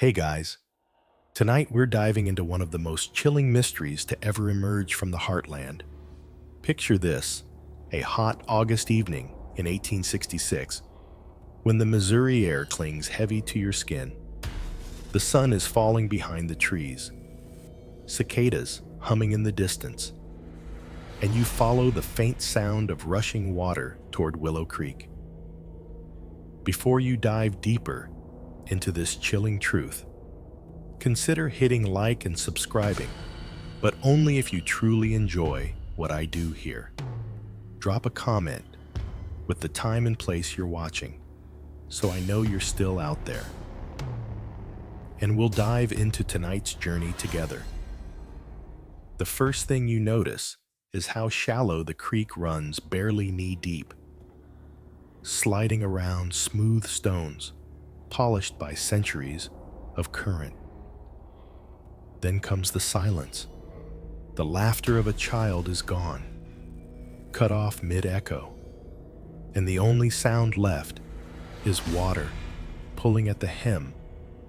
Hey guys, tonight we're diving into one of the most chilling mysteries to ever emerge from the heartland. Picture this, a hot August evening in 1866, when the Missouri air clings heavy to your skin. The sun is falling behind the trees, cicadas humming in the distance, and you follow the faint sound of rushing water toward Willow Creek. Before you dive deeper into this chilling truth, consider hitting like and subscribing, but only if you truly enjoy what I do here. Drop a comment with the time and place you're watching, so I know you're still out there. And we'll dive into tonight's journey together. The first thing you notice is how shallow the creek runs, barely knee-deep, sliding around smooth stones, polished by centuries of current. Then comes the silence. The laughter of a child is gone, cut off mid-echo, and the only sound left is water pulling at the hem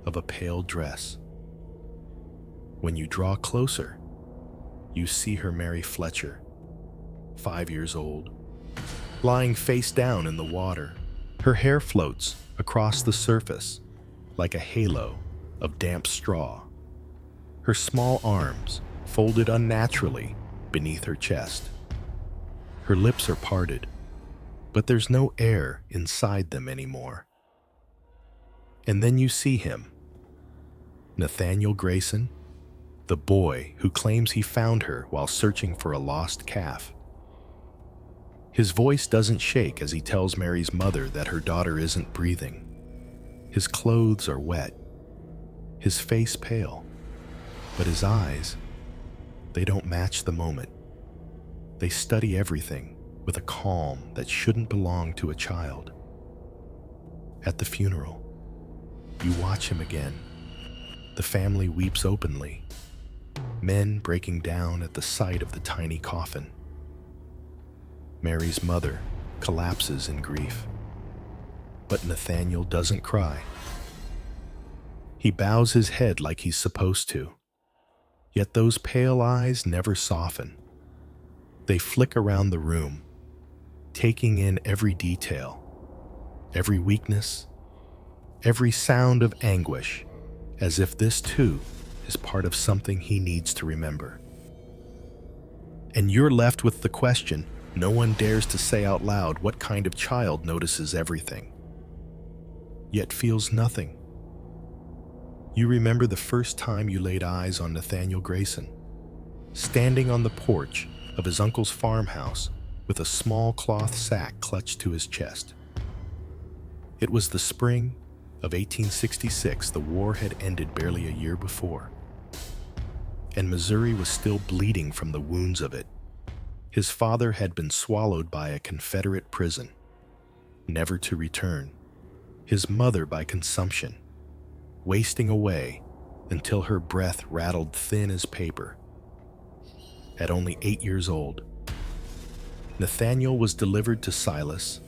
of a pale dress. When you draw closer, you see her Mary Fletcher, 5 years old, lying face down in the water. Her hair floats across the surface like a halo of damp straw. Her small arms folded unnaturally beneath her chest. Her lips are parted, but there's no air inside them anymore. And then you see him, Nathaniel Grayson, the boy who claims he found her while searching for a lost calf. His voice doesn't shake as he tells Mary's mother that her daughter isn't breathing. His clothes are wet, his face pale, but his eyes, they don't match the moment. They study everything with a calm that shouldn't belong to a child. At the funeral, you watch him again. The family weeps openly, men breaking down at the sight of the tiny coffin. Mary's mother collapses in grief, but Nathaniel doesn't cry. He bows his head like he's supposed to, yet those pale eyes never soften. They flick around the room, taking in every detail, every weakness, every sound of anguish, as if this too is part of something he needs to remember. And you're left with the question no one dares to say out loud: what kind of child notices everything, yet feels nothing? You remember the first time you laid eyes on Nathaniel Grayson, standing on the porch of his uncle's farmhouse with a small cloth sack clutched to his chest. It was the spring of 1866. The war had ended barely a year before, and Missouri was still bleeding from the wounds of it. His father had been swallowed by a Confederate prison, never to return. His mother by consumption, wasting away until her breath rattled thin as paper. At only 8 years old, Nathaniel was delivered to Silas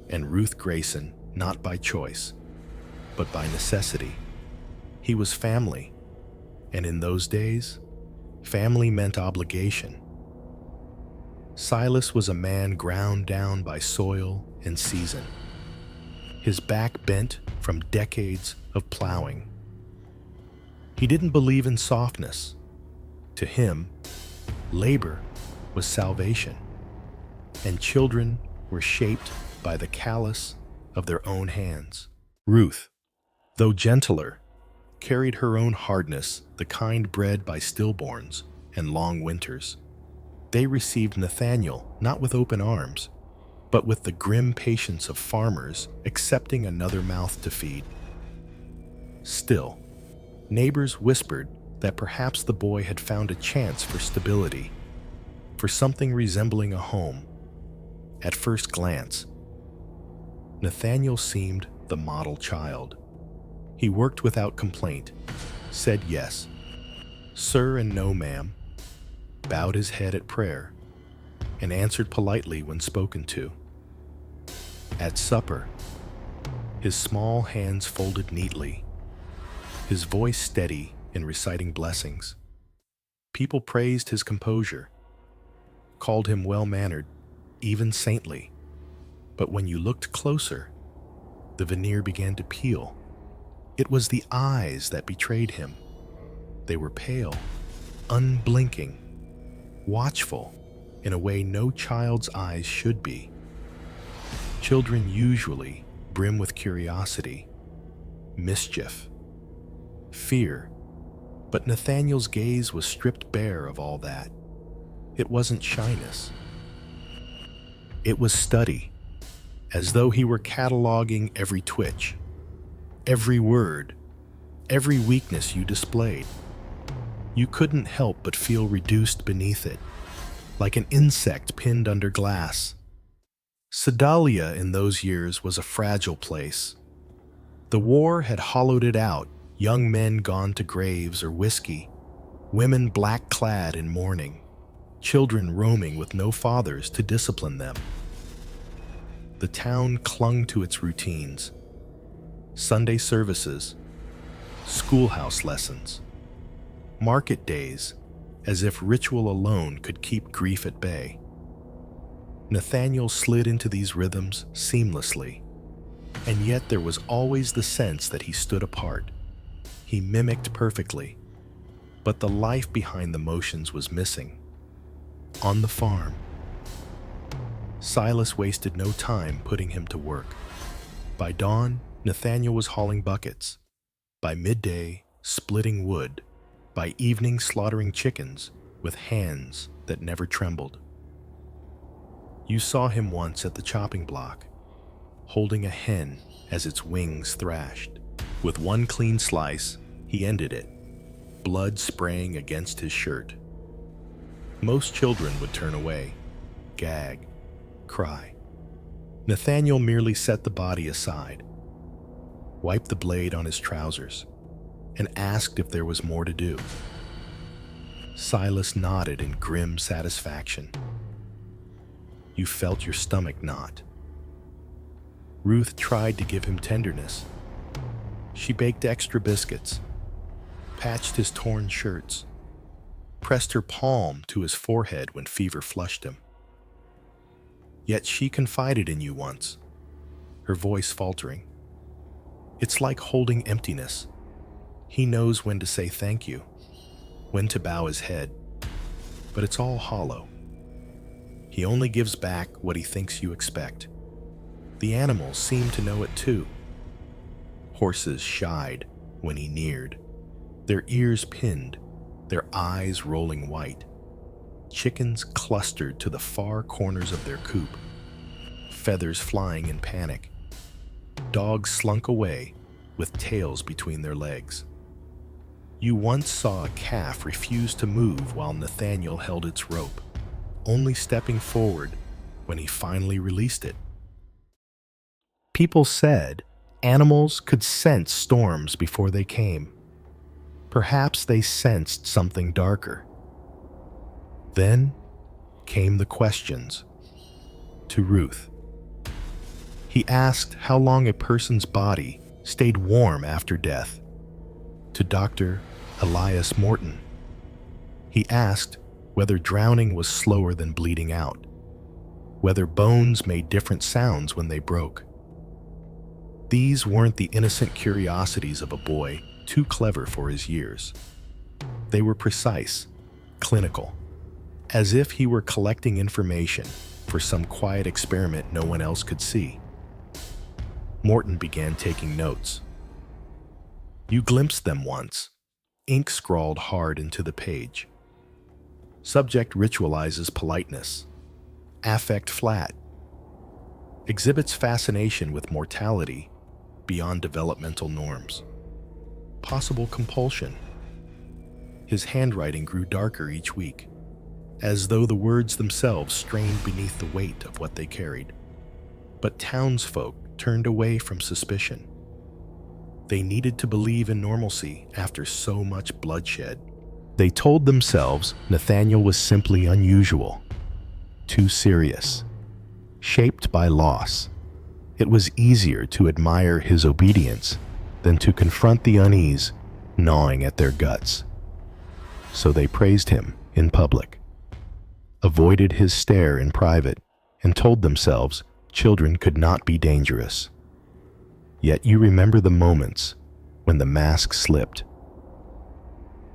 and Ruth Grayson, not by choice, but by necessity. He was family, and in those days, family meant obligation. Silas was a man ground down by soil and season, his back bent from decades of plowing. He didn't believe in softness. To him, labor was salvation, and children were shaped by the callus of their own hands. Ruth, though gentler, carried her own hardness, the kind bred by stillborns and long winters. They received Nathaniel not with open arms, but with the grim patience of farmers accepting another mouth to feed. Still, neighbors whispered that perhaps the boy had found a chance for stability, for something resembling a home. At first glance, Nathaniel seemed the model child. He worked without complaint, said yes, sir, and no, ma'am, bowed his head at prayer, and answered politely when spoken to. At supper, his small hands folded neatly, his voice steady in reciting blessings. People praised his composure, called him well-mannered, even saintly. But when you looked closer, the veneer began to peel. It was the eyes that betrayed him. They were pale, unblinking, watchful in a way no child's eyes should be. Children usually brim with curiosity, mischief, fear, but Nathaniel's gaze was stripped bare of all that. It wasn't shyness. It was study, as though he were cataloging every twitch, every word, every weakness you displayed. You couldn't help but feel reduced beneath it, like an insect pinned under glass. Sedalia in those years was a fragile place. The war had hollowed it out, young men gone to graves or whiskey, women black-clad in mourning, children roaming with no fathers to discipline them. The town clung to its routines, Sunday services, schoolhouse lessons, market days, as if ritual alone could keep grief at bay. Nathaniel slid into these rhythms seamlessly, and yet there was always the sense that he stood apart. He mimicked perfectly, but the life behind the motions was missing. On the farm, Silas wasted no time putting him to work. By dawn, Nathaniel was hauling buckets. By midday, splitting wood. By evening, slaughtering chickens with hands that never trembled. You saw him once at the chopping block, holding a hen as its wings thrashed. With one clean slice, he ended it, blood spraying against his shirt. Most children would turn away, gag, cry. Nathaniel merely set the body aside, wiped the blade on his trousers, and asked if there was more to do. Silas nodded in grim satisfaction. You felt your stomach knot. Ruth tried to give him tenderness. She baked extra biscuits, patched his torn shirts, pressed her palm to his forehead when fever flushed him. Yet she confided in you once, her voice faltering. It's like holding emptiness. He knows when to say thank you, when to bow his head, but it's all hollow. He only gives back what he thinks you expect. The animals seem to know it too. Horses shied when he neared, their ears pinned, their eyes rolling white. Chickens clustered to the far corners of their coop, feathers flying in panic. Dogs slunk away with tails between their legs. You once saw a calf refuse to move while Nathaniel held its rope, only stepping forward when he finally released it. People said animals could sense storms before they came. Perhaps they sensed something darker. Then came the questions. To Ruth. He asked how long a person's body stayed warm after death. To Dr. Elias Morton. He asked whether drowning was slower than bleeding out, whether bones made different sounds when they broke. These weren't the innocent curiosities of a boy too clever for his years. They were precise, clinical, as if he were collecting information for some quiet experiment no one else could see. Morton began taking notes. You glimpsed them once, ink scrawled hard into the page. Subject ritualizes politeness. Affect flat. Exhibits fascination with mortality beyond developmental norms. Possible compulsion. His handwriting grew darker each week, as though the words themselves strained beneath the weight of what they carried. But townsfolk turned away from suspicion. They needed to believe in normalcy after so much bloodshed. They told themselves Nathaniel was simply unusual, too serious, shaped by loss. It was easier to admire his obedience than to confront the unease gnawing at their guts. So they praised him in public, avoided his stare in private, and told themselves children could not be dangerous. Yet you remember the moments when the mask slipped,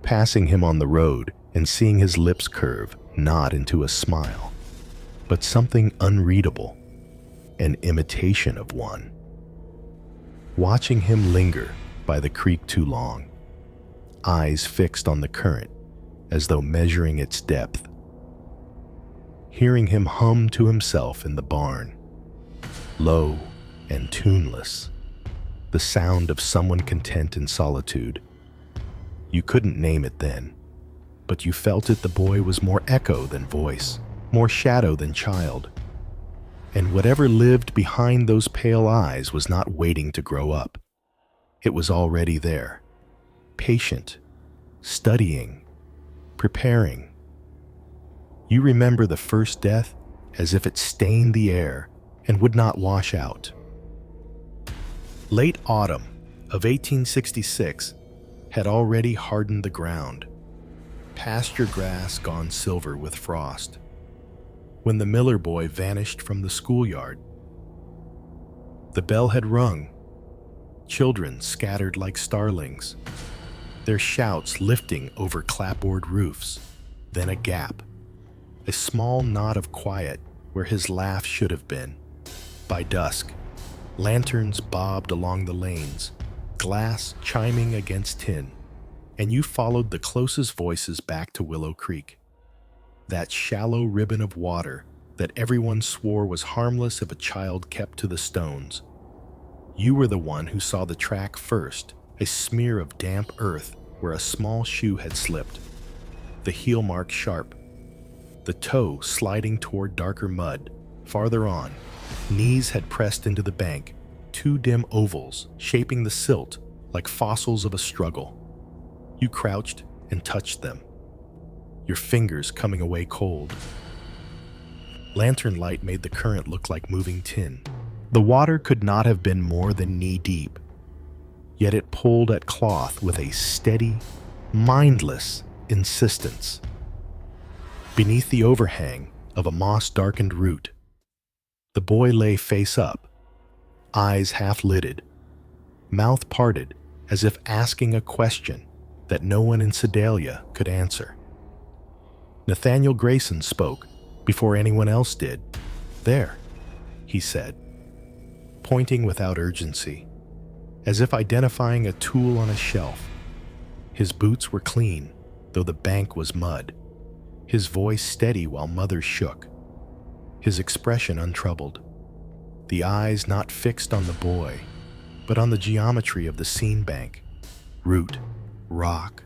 passing him on the road and seeing his lips curve, not into a smile, but something unreadable, an imitation of one. Watching him linger by the creek too long, eyes fixed on the current as though measuring its depth. Hearing him hum to himself in the barn, low and tuneless, the sound of someone content in solitude. You couldn't name it then, but you felt it. The boy was more echo than voice, more shadow than child. And whatever lived behind those pale eyes was not waiting to grow up. It was already there, patient, studying, preparing. You remember the first death as if it stained the air and would not wash out. Late autumn of 1866 had already hardened the ground, pasture grass gone silver with frost, when the Miller boy vanished from the schoolyard. The bell had rung, children scattered like starlings, their shouts lifting over clapboard roofs, then a gap, a small knot of quiet where his laugh should have been. By dusk, lanterns bobbed along the lanes, glass chiming against tin, and you followed the closest voices back to Willow Creek, that shallow ribbon of water that everyone swore was harmless if a child kept to the stones. You were the one who saw the track first, a smear of damp earth where a small shoe had slipped, the heel mark sharp, the toe sliding toward darker mud. Farther on, knees had pressed into the bank, two dim ovals shaping the silt like fossils of a struggle. You crouched and touched them, your fingers coming away cold. Lantern light made the current look like moving tin. The water could not have been more than knee-deep, yet it pulled at cloth with a steady, mindless insistence. Beneath the overhang of a moss-darkened root, the boy lay face up, eyes half-lidded, mouth parted as if asking a question that no one in Sedalia could answer. Nathaniel Grayson spoke before anyone else did. "There," he said, pointing without urgency, as if identifying a tool on a shelf. His boots were clean, though the bank was mud, his voice steady while Mother shook, his expression untroubled, the eyes not fixed on the boy, but on the geometry of the scene bank, root, rock,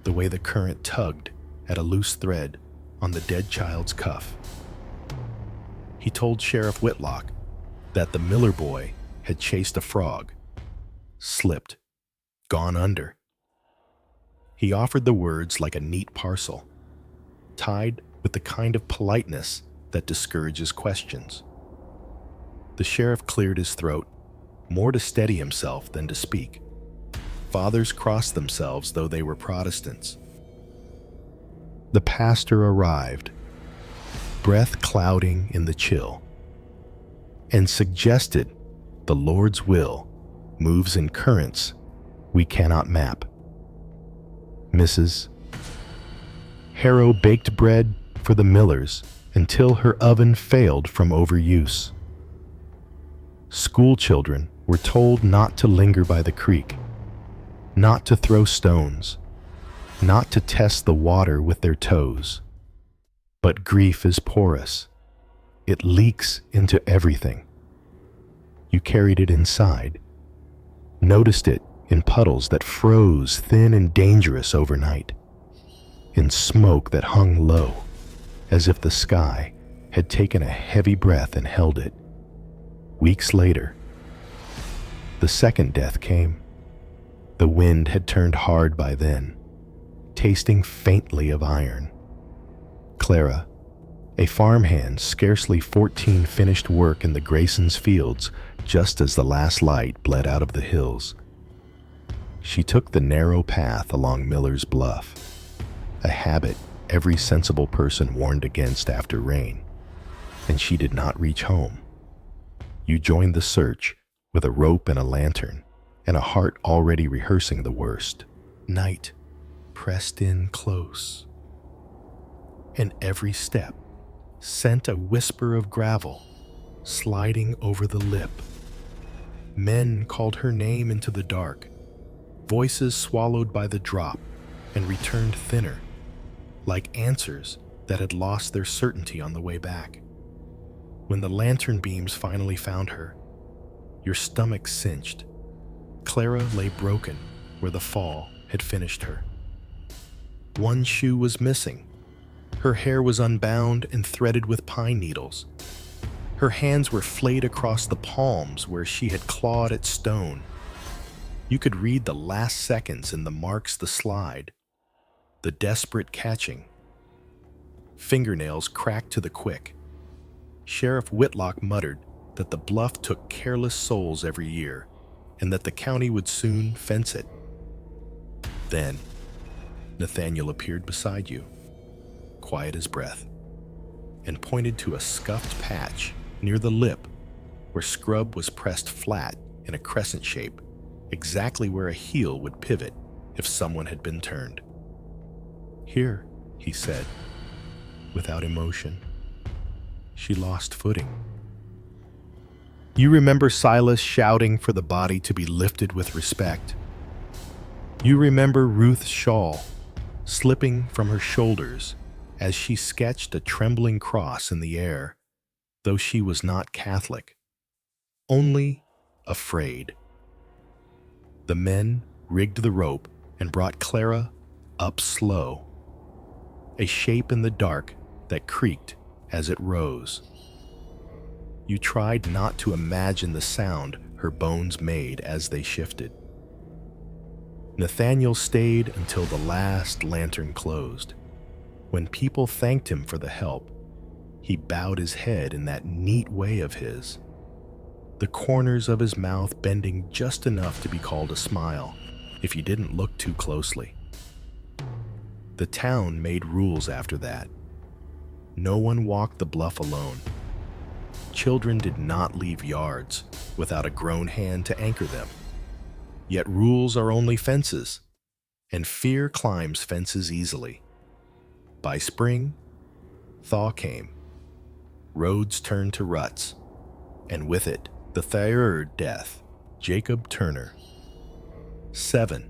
the way the current tugged at a loose thread on the dead child's cuff. He told Sheriff Whitlock that the Miller boy had chased a frog, slipped, gone under. He offered the words like a neat parcel, tied with the kind of politeness that discourages questions. The sheriff cleared his throat, more to steady himself than to speak. Fathers crossed themselves, though they were Protestants. The pastor arrived, breath clouding in the chill, and suggested the Lord's will moves in currents we cannot map. Mrs. Harrow baked bread for the Millers until her oven failed from overuse. School children were told not to linger by the creek, not to throw stones, not to test the water with their toes. But grief is porous. It leaks into everything. You carried it inside, noticed it in puddles that froze thin and dangerous overnight, in smoke that hung low, as if the sky had taken a heavy breath and held it. Weeks later, the second death came. The wind had turned hard by then, tasting faintly of iron. Clara, a farmhand scarcely 14, finished work in the Graysons' fields just as the last light bled out of the hills. She took the narrow path along Miller's Bluff, a habit every sensible person warned against after rain, and she did not reach home. You joined the search with a rope and a lantern, and a heart already rehearsing the worst. Night pressed in close, and every step sent a whisper of gravel sliding over the lip. Men called her name into the dark, voices swallowed by the drop and returned thinner, like answers that had lost their certainty on the way back. When the lantern beams finally found her, your stomach cinched. Clara lay broken where the fall had finished her. One shoe was missing. Her hair was unbound and threaded with pine needles. Her hands were flayed across the palms where she had clawed at stone. You could read the last seconds in the marks the slide, the desperate catching. Fingernails cracked to the quick. Sheriff Whitlock muttered that the bluff took careless souls every year and that the county would soon fence it. Then, Nathaniel appeared beside you, quiet as breath, and pointed to a scuffed patch near the lip where scrub was pressed flat in a crescent shape, exactly where a heel would pivot if someone had been turned. Here, he said, without emotion. She lost footing. You remember Silas shouting for the body to be lifted with respect. You remember Ruth's shawl slipping from her shoulders as she sketched a trembling cross in the air, though she was not Catholic, only afraid. The men rigged the rope and brought Clara up slow, a shape in the dark that creaked as it rose. You tried not to imagine the sound her bones made as they shifted. Nathaniel stayed until the last lantern closed. When people thanked him for the help, he bowed his head in that neat way of his, the corners of his mouth bending just enough to be called a smile if you didn't look too closely. The town made rules after that. No one walked the bluff alone. Children did not leave yards without a grown hand to anchor them. Yet rules are only fences, and fear climbs fences easily. By spring, thaw came. Roads turned to ruts, and with it, the third death, Jacob Turner. 7.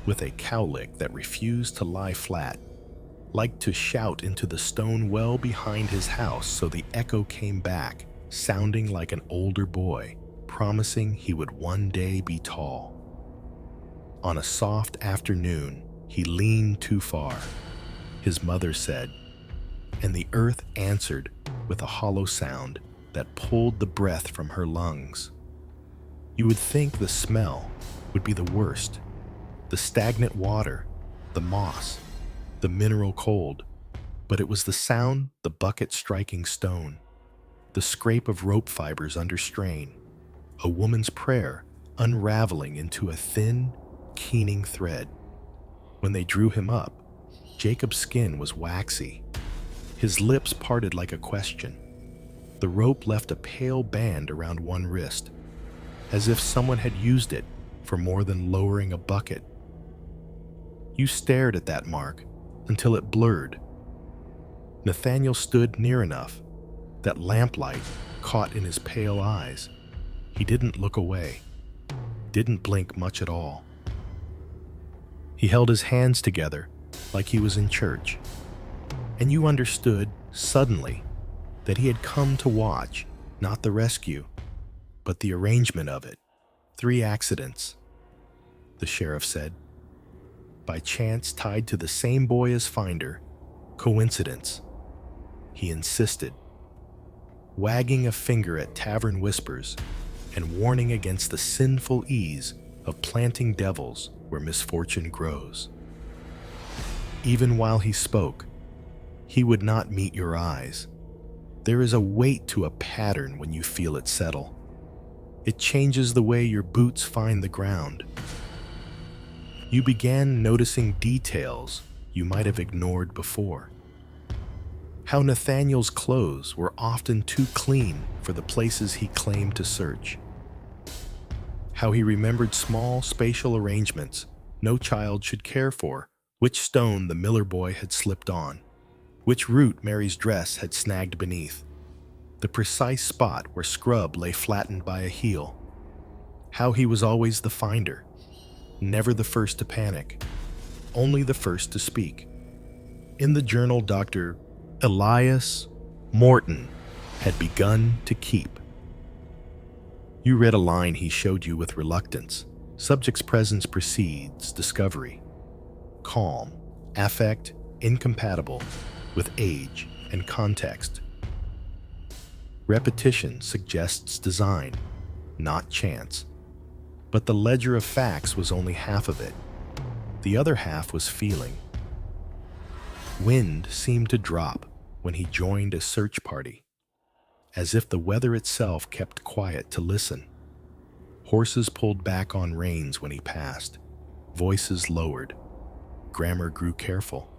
With a cowlick that refused to lie flat, liked to shout into the stone well behind his house so the echo came back, sounding like an older boy, promising he would one day be tall. On a soft afternoon, he leaned too far, his mother said, and the earth answered with a hollow sound that pulled the breath from her lungs. You would think the smell would be the worst, the stagnant water, the moss, the mineral cold, but it was the sound the bucket striking stone, the scrape of rope fibers under strain, a woman's prayer unraveling into a thin, keening thread. When they drew him up, Jacob's skin was waxy. His lips parted like a question. The rope left a pale band around one wrist, as if someone had used it for more than lowering a bucket. You stared at that mark until it blurred. Nathaniel stood near enough that lamplight caught in his pale eyes. He didn't look away, didn't blink much at all. He held his hands together like he was in church, and you understood suddenly that he had come to watch, not the rescue, but the arrangement of it. 3 accidents, the sheriff said. By chance tied to the same boy as Finder. Coincidence, he insisted, wagging a finger at tavern whispers and warning against the sinful ease of planting devils where misfortune grows. Even while he spoke, he would not meet your eyes. There is a weight to a pattern when you feel it settle. It changes the way your boots find the ground. You began noticing details you might have ignored before. How Nathaniel's clothes were often too clean for the places he claimed to search. How he remembered small spatial arrangements no child should care for, which stone the Miller boy had slipped on, which root Mary's dress had snagged beneath, the precise spot where scrub lay flattened by a heel. How he was always the finder, never the first to panic, only the first to speak. In the journal Dr. Elias Morton had begun to keep. You read a line he showed you with reluctance. Subject's presence precedes discovery. Calm, affect, incompatible with age and context. Repetition suggests design, not chance. But the ledger of facts was only half of it. The other half was feeling. Wind seemed to drop when he joined a search party, as if the weather itself kept quiet to listen. Horses pulled back on reins when he passed, voices lowered, grammar grew careful,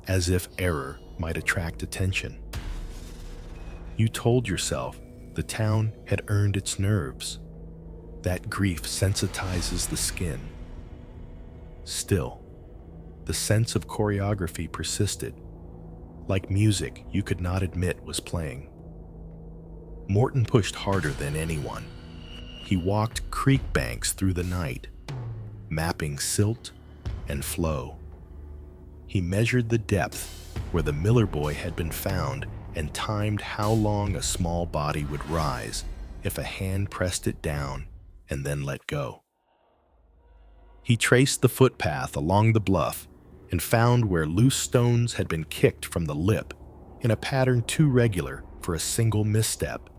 as if error might attract attention. You told yourself the town had earned its nerves. That grief sensitizes the skin. Still, the sense of choreography persisted, like music you could not admit was playing. Morton pushed harder than anyone. He walked creek banks through the night, mapping silt and flow. He measured the depth where the Miller boy had been found and timed how long a small body would rise if a hand pressed it down and then let go. He traced the footpath along the bluff and found where loose stones had been kicked from the lip in a pattern too regular for a single misstep.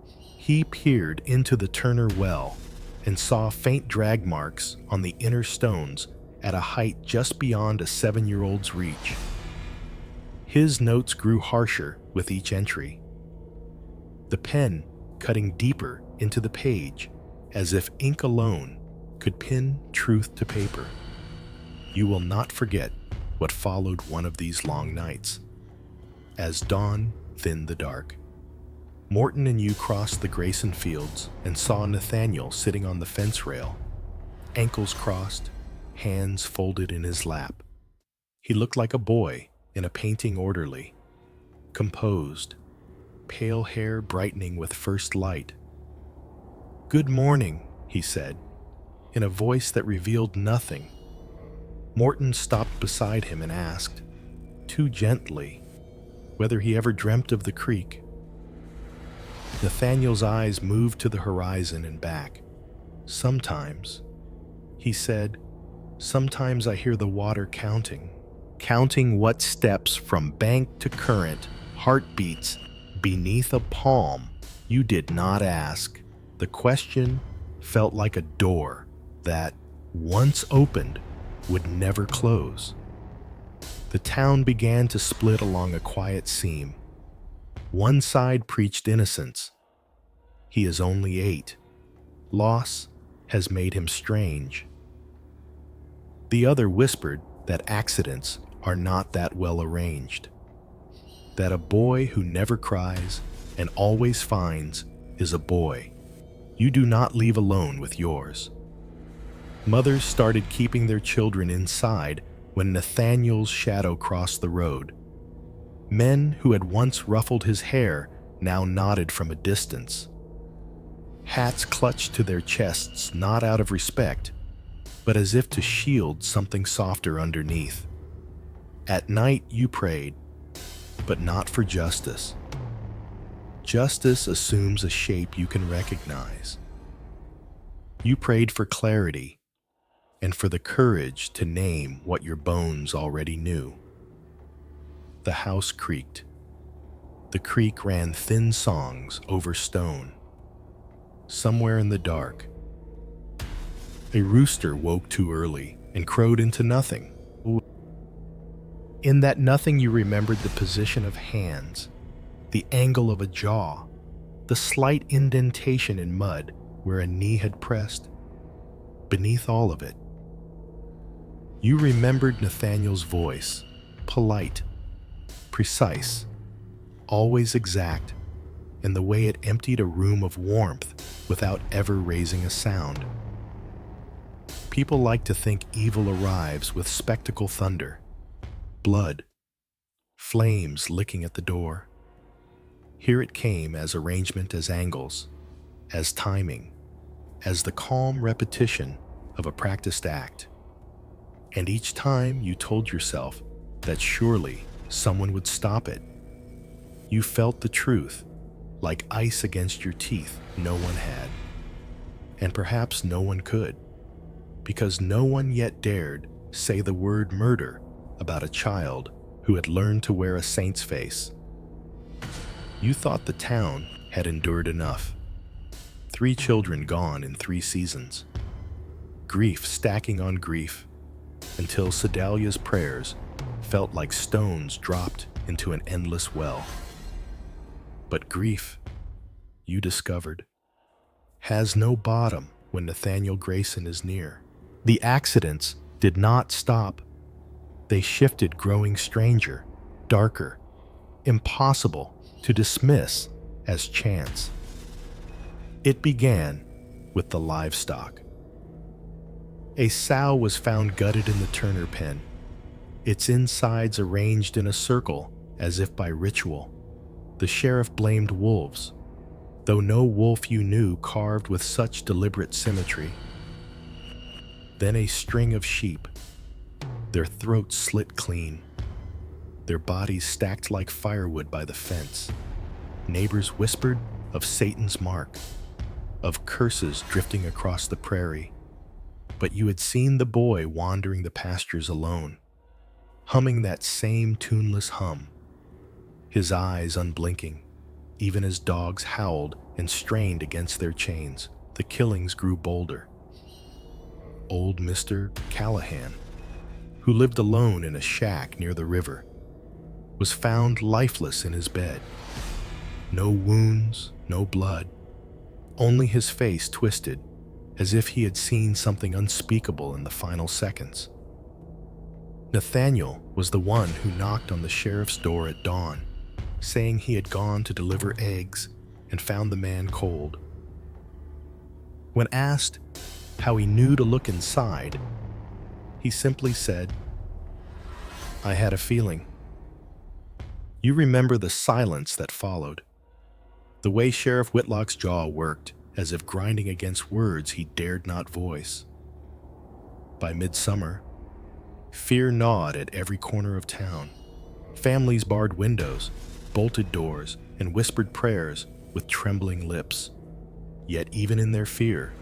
He peered into the Turner well and saw faint drag marks on the inner stones at a height just beyond a 7-year-old's reach. His notes grew harsher with each entry, the pen cutting deeper into the page as if ink alone could pin truth to paper. You will not forget what followed one of these long nights. As dawn thinned the dark, Morton and you crossed the Grayson fields and saw Nathaniel sitting on the fence rail, ankles crossed, hands folded in his lap. He looked like a boy in a painting orderly, composed, pale hair brightening with first light. "Good morning," he said, in a voice that revealed nothing. Morton stopped beside him and asked, too gently, whether he ever dreamt of the creek. Nathaniel's eyes moved to the horizon and back. "Sometimes," he said, "sometimes I hear the water counting what steps from bank to current, heartbeats beneath a palm you did not ask." The question felt like a door that, once opened, would never close. The town began to split along a quiet seam. One side preached innocence. He is only 8. Loss has made him strange. The other whispered that accidents are not that well arranged. That a boy who never cries and always finds is a boy you do not leave alone with yours. Mothers started keeping their children inside when Nathaniel's shadow crossed the road. Men who had once ruffled his hair now nodded from a distance. Hats clutched to their chests not out of respect, but as if to shield something softer underneath. At night you prayed, but not for justice. Justice assumes a shape you can recognize. You prayed for clarity and for the courage to name what your bones already knew. The house creaked. The creek ran thin songs over stone. Somewhere in the dark, a rooster woke too early and crowed into nothing. In that nothing you remembered the position of hands, the angle of a jaw, the slight indentation in mud where a knee had pressed. Beneath all of it, You remembered Nathaniel's voice, polite, precise, always exact, and the way it emptied a room of warmth without ever raising a sound. People like to think evil arrives with spectacle thunder, blood, flames licking at the door. Here it came as arrangement, as angles, as timing, as the calm repetition of a practiced act. And each time you told yourself that surely someone would stop it. You felt the truth, like ice against your teeth no one had. And perhaps no one could, because no one yet dared say the word murder about a child who had learned to wear a saint's face. You thought the town had endured enough. 3 children gone in 3 seasons. Grief stacking on grief, until Sedalia's prayers felt like stones dropped into an endless well. But grief, you discovered, has no bottom when Nathaniel Grayson is near. The accidents did not stop. They shifted, growing stranger, darker, impossible to dismiss as chance. It began with the livestock. A sow was found gutted in the Turner pen, its insides arranged in a circle as if by ritual. The sheriff blamed wolves, though no wolf you knew carved with such deliberate symmetry. Then a string of sheep, their throats slit clean, their bodies stacked like firewood by the fence. Neighbors whispered of Satan's mark, of curses drifting across the prairie. But you had seen the boy wandering the pastures alone, humming that same tuneless hum, his eyes unblinking, even as dogs howled and strained against their chains. The killings grew bolder. Old Mr. Callahan, who lived alone in a shack near the river, was found lifeless in his bed. No wounds, no blood, only his face twisted, as if he had seen something unspeakable in the final seconds. Nathaniel was the one who knocked on the sheriff's door at dawn, saying he had gone to deliver eggs and found the man cold. When asked how he knew to look inside, he simply said, "I had a feeling." You remember the silence that followed, the way Sheriff Whitlock's jaw worked, as if grinding against words he dared not voice. By midsummer, fear gnawed at every corner of town. Families barred windows, bolted doors, and whispered prayers with trembling lips. Yet even in their fear,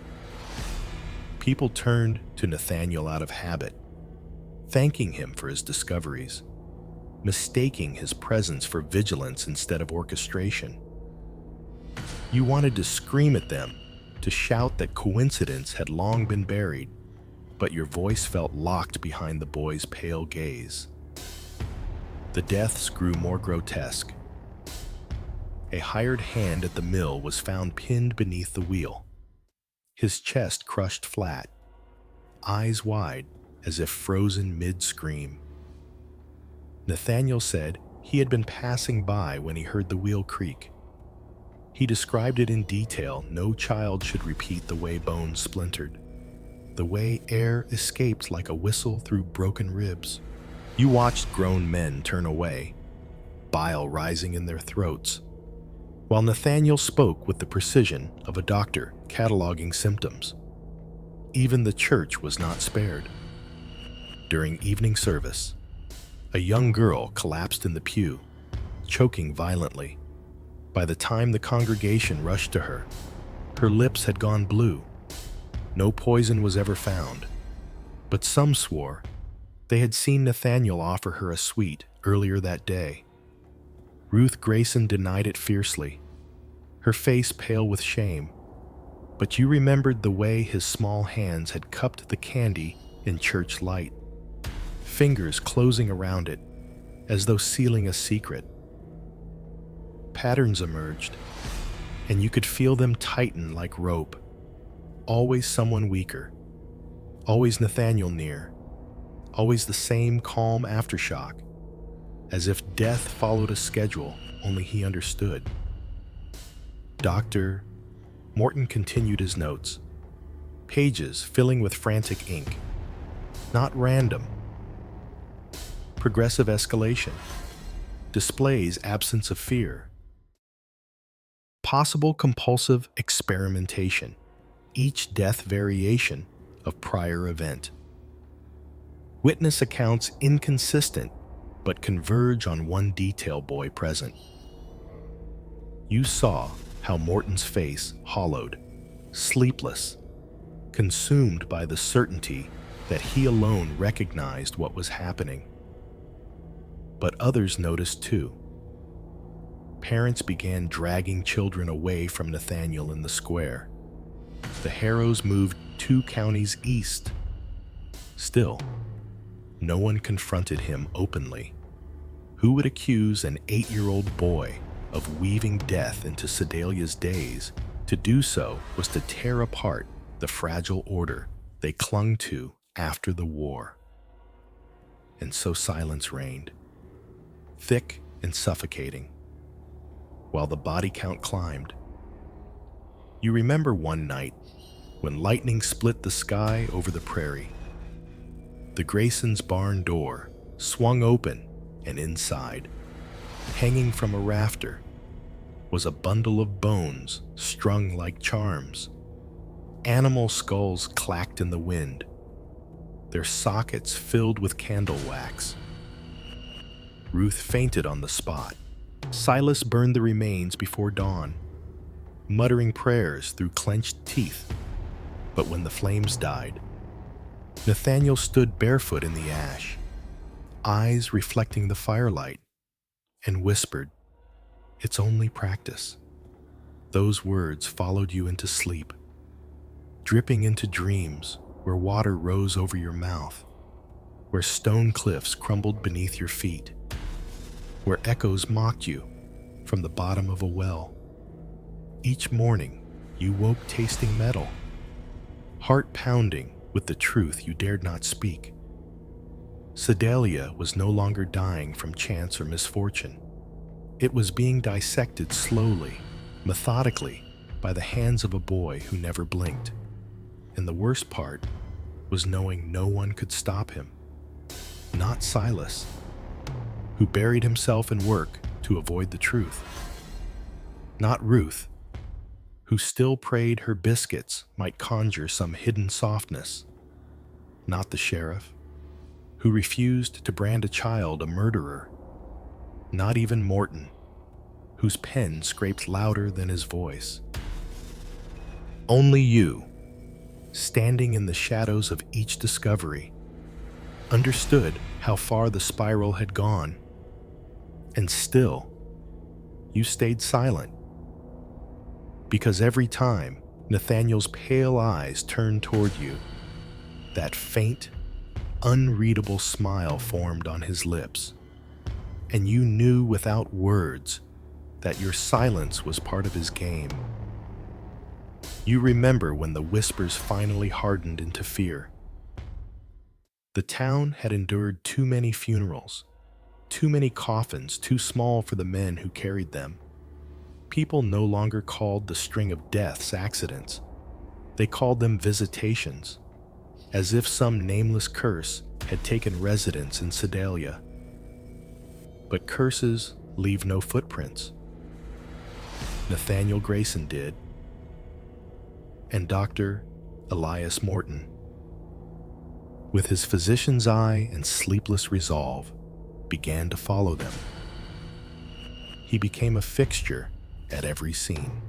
people turned to Nathaniel out of habit, thanking him for his discoveries, mistaking his presence for vigilance instead of orchestration. You wanted to scream at them, to shout that coincidence had long been buried, but your voice felt locked behind the boy's pale gaze. The deaths grew more grotesque. A hired hand at the mill was found pinned beneath the wheel, his chest crushed flat, eyes wide as if frozen mid-scream. Nathaniel said he had been passing by when he heard the wheel creak. He described it in detail. No child should repeat the way bones splintered, the way air escaped like a whistle through broken ribs. You watched grown men turn away, bile rising in their throats, while Nathaniel spoke with the precision of a doctor cataloging symptoms. Even the church was not spared. During evening service, a young girl collapsed in the pew, choking violently. By the time the congregation rushed to her, her lips had gone blue. No poison was ever found, but some swore they had seen Nathaniel offer her a sweet earlier that day. Ruth Grayson denied it fiercely, her face pale with shame, but you remembered the way his small hands had cupped the candy in church light, fingers closing around it as though sealing a secret. Patterns emerged, and you could feel them tighten like rope. Always someone weaker, always Nathaniel near, always the same calm aftershock, as if death followed a schedule only he understood. Dr. Morton continued his notes, pages filling with frantic ink. Not random. Progressive escalation. Displays absence of fear. Possible compulsive experimentation. Each death variation of prior event. Witness accounts inconsistent, but converge on one detail, boy present. You saw how Morton's face hollowed, sleepless, consumed by the certainty that he alone recognized what was happening. But others noticed too. Parents began dragging children away from Nathaniel in the square. The Harrows moved 2 counties east. Still, no one confronted him openly. Who would accuse an 8-year-old boy of weaving death into Sedalia's days? To do so was to tear apart the fragile order they clung to after the war. And so silence reigned, thick and suffocating, while the body count climbed. You remember one night when lightning split the sky over the prairie. The Graysons' barn door swung open, and inside, hanging from a rafter, was a bundle of bones strung like charms. Animal skulls clacked in the wind, their sockets filled with candle wax. Ruth fainted on the spot. Silas burned the remains before dawn, muttering prayers through clenched teeth. But when the flames died, Nathaniel stood barefoot in the ash, eyes reflecting the firelight, and whispered, "It's only practice." Those words followed you into sleep, dripping into dreams where water rose over your mouth, where stone cliffs crumbled beneath your feet, where echoes mocked you from the bottom of a well. Each morning, you woke tasting metal, heart pounding with the truth you dared not speak. Sedalia was no longer dying from chance or misfortune. It was being dissected slowly, methodically, by the hands of a boy who never blinked. And the worst part was knowing no one could stop him. Not Silas, who buried himself in work to avoid the truth. Not Ruth, who still prayed her biscuits might conjure some hidden softness. Not the sheriff, who refused to brand a child a murderer. Not even Morton, whose pen scraped louder than his voice. Only you, standing in the shadows of each discovery, understood how far the spiral had gone. And still, you stayed silent. Because every time Nathaniel's pale eyes turned toward you, that faint, unreadable smile formed on his lips, and you knew without words that your silence was part of his game. You remember when the whispers finally hardened into fear. The town had endured too many funerals, too many coffins too small for the men who carried them. People no longer called the string of deaths accidents. They called them visitations, as if some nameless curse had taken residence in Sedalia. But curses leave no footprints. Nathaniel Grayson did, and Dr. Elias Morton, with his physician's eye and sleepless resolve, began to follow them. He became a fixture at every scene,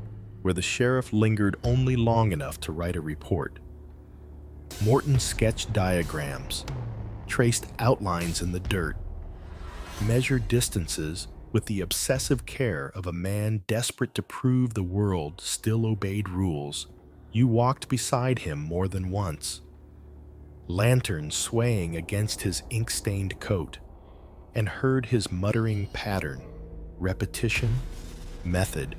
where the sheriff lingered only long enough to write a report. Morton sketched diagrams, traced outlines in the dirt, measured distances with the obsessive care of a man desperate to prove the world still obeyed rules. You walked beside him more than once, lanterns swaying against his ink-stained coat, and heard his muttering pattern, repetition, method.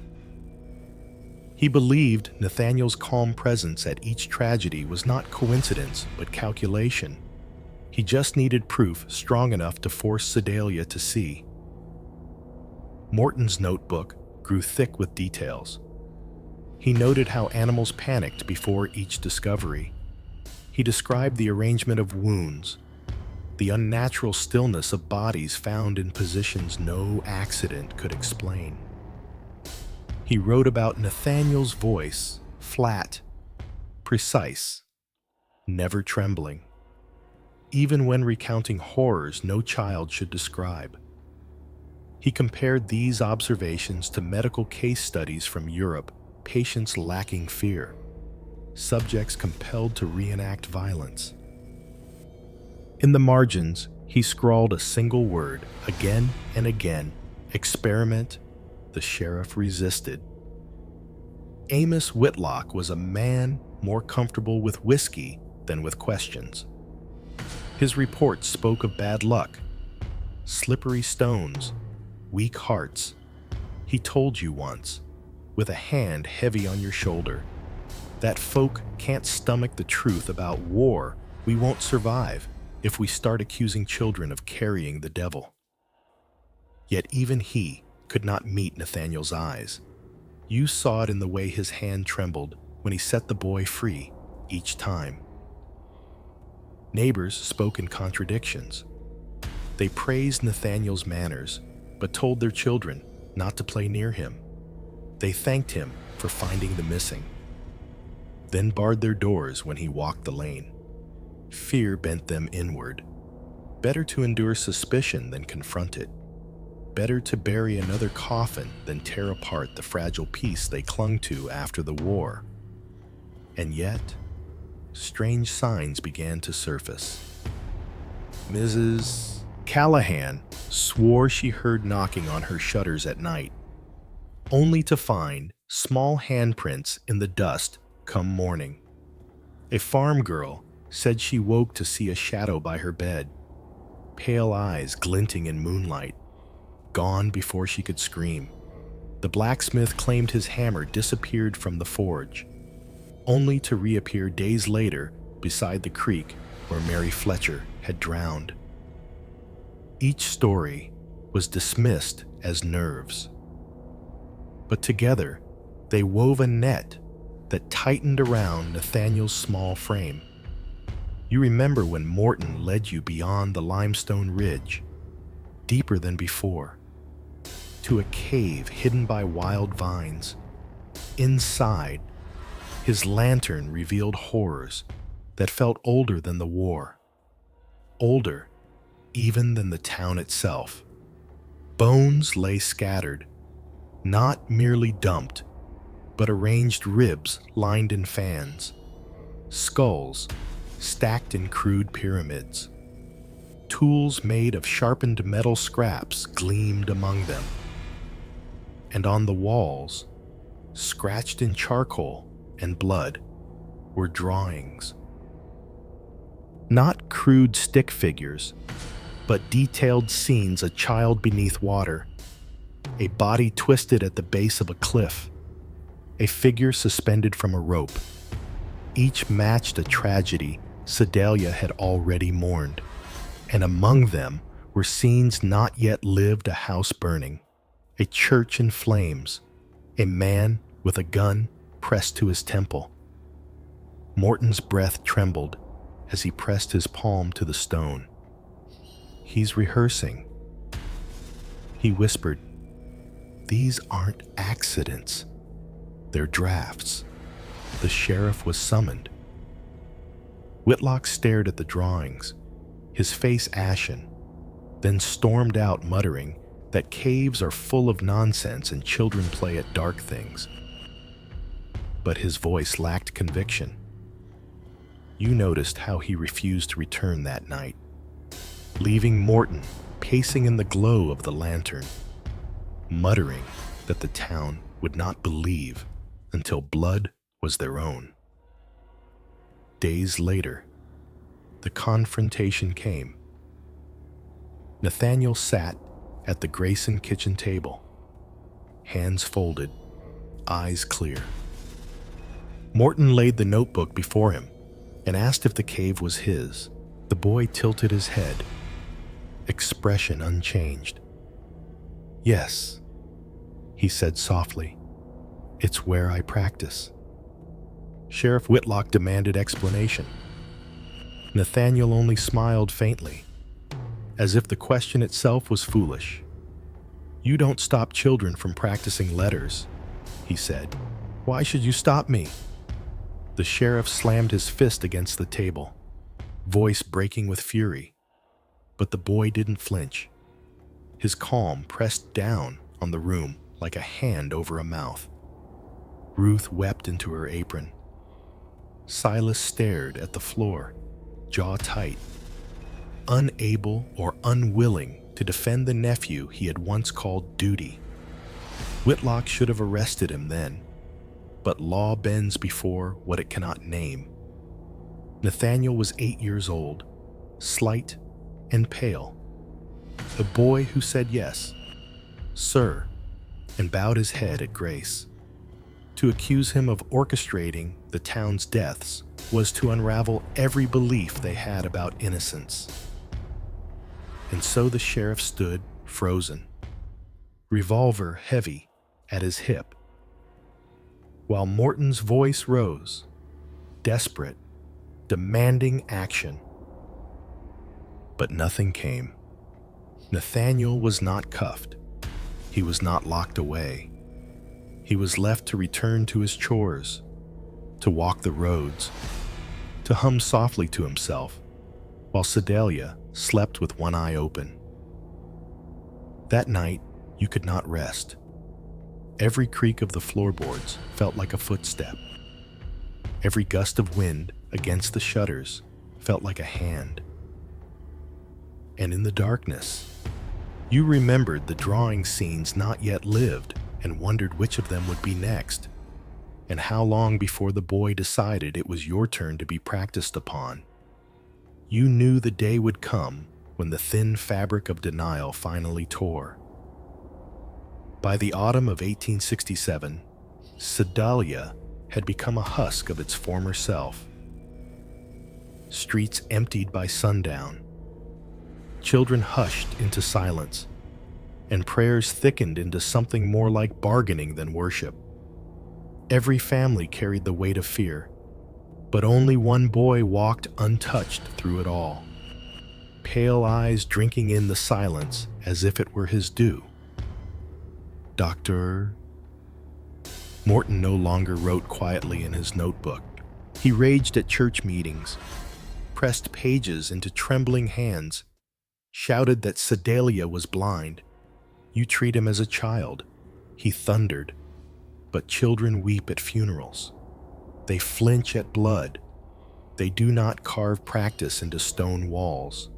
He believed Nathaniel's calm presence at each tragedy was not coincidence but calculation. He just needed proof strong enough to force Sedalia to see. Morton's notebook grew thick with details. He noted how animals panicked before each discovery. He described the arrangement of wounds, the unnatural stillness of bodies found in positions no accident could explain. He wrote about Nathaniel's voice, flat, precise, never trembling, even when recounting horrors no child should describe. He compared these observations to medical case studies from Europe, patients lacking fear, subjects compelled to reenact violence. In the margins, he scrawled a single word, again and again, experiment. The sheriff resisted. Amos Whitlock was a man more comfortable with whiskey than with questions. His reports spoke of bad luck, slippery stones, weak hearts. He told you once, with a hand heavy on your shoulder, that folk can't stomach the truth about war. We won't survive if we start accusing children of carrying the devil. Yet even he could not meet Nathaniel's eyes. You saw it in the way his hand trembled when he set the boy free each time. Neighbors spoke in contradictions. They praised Nathaniel's manners, but told their children not to play near him. They thanked him for finding the missing, then barred their doors when he walked the lane. Fear bent them inward. Better to endure suspicion than confront it. Better to bury another coffin than tear apart the fragile peace they clung to after the war. And yet, strange signs began to surface. Mrs. Callahan swore she heard knocking on her shutters at night, only to find small handprints in the dust come morning. A farm girl said she woke to see a shadow by her bed, pale eyes glinting in moonlight, gone before she could scream. The blacksmith claimed his hammer disappeared from the forge, only to reappear days later beside the creek where Mary Fletcher had drowned. Each story was dismissed as nerves, but together they wove a net that tightened around Nathaniel's small frame. You remember when Morton led you beyond the limestone ridge, deeper than before, to a cave hidden by wild vines. Inside, his lantern revealed horrors that felt older than the war, older even than the town itself. Bones lay scattered, not merely dumped, but arranged ribs lined in fans, skulls stacked in crude pyramids. Tools made of sharpened metal scraps gleamed among them. And on the walls, scratched in charcoal and blood, were drawings. Not crude stick figures, but detailed scenes: a child beneath water, a body twisted at the base of a cliff, a figure suspended from a rope. Each matched a tragedy Sedalia had already mourned, and among them were scenes not yet lived: a house burning, a church in flames, a man with a gun pressed to his temple. Morton's breath trembled as he pressed his palm to the stone. "He's rehearsing," he whispered. "These aren't accidents. They're drafts." The sheriff was summoned. Whitlock stared at the drawings, his face ashen, then stormed out muttering that caves are full of nonsense and children play at dark things. But his voice lacked conviction. You noticed how he refused to return that night, leaving Morton pacing in the glow of the lantern, muttering that the town would not believe until blood was their own. Days later, the confrontation came. Nathaniel sat at the Grayson kitchen table, hands folded, eyes clear. Morton laid the notebook before him and asked if the cave was his. The boy tilted his head, expression unchanged. "Yes," he said softly. "It's where I practice." Sheriff Whitlock demanded explanation. Nathaniel only smiled faintly, as if the question itself was foolish. "You don't stop children from practicing letters," he said. "Why should you stop me?" The sheriff slammed his fist against the table, voice breaking with fury. But the boy didn't flinch. His calm pressed down on the room like a hand over a mouth. Ruth wept into her apron. Silas stared at the floor, jaw tight, unable or unwilling to defend the nephew he had once called Duty. Whitlock should have arrested him then, but law bends before what it cannot name. Nathaniel was 8 years old, slight and pale. A boy who said yes, "Sir," and bowed his head at grace. To accuse him of orchestrating the town's deaths was to unravel every belief they had about innocence. And so the sheriff stood frozen, revolver heavy at his hip, while Morton's voice rose, desperate, demanding action. But nothing came. Nathaniel was not cuffed. He was not locked away. He was left to return to his chores, to walk the roads, to hum softly to himself, while Sedalia slept with one eye open. That night, you could not rest. Every creak of the floorboards felt like a footstep. Every gust of wind against the shutters felt like a hand. And in the darkness, you remembered the drawing scenes not yet lived and wondered which of them would be next, and how long before the boy decided it was your turn to be practiced upon. You knew the day would come when the thin fabric of denial finally tore. By the autumn of 1867, Sedalia had become a husk of its former self. Streets emptied by sundown, children hushed into silence, and prayers thickened into something more like bargaining than worship. Every family carried the weight of fear, but only one boy walked untouched through it all, pale eyes drinking in the silence as if it were his due. "Doctor..." Morton no longer wrote quietly in his notebook. He raged at church meetings, pressed pages into trembling hands, shouted that Sedalia was blind. "You treat him as a child," he thundered. "But children weep at funerals. They flinch at blood. They do not carve practice into stone walls."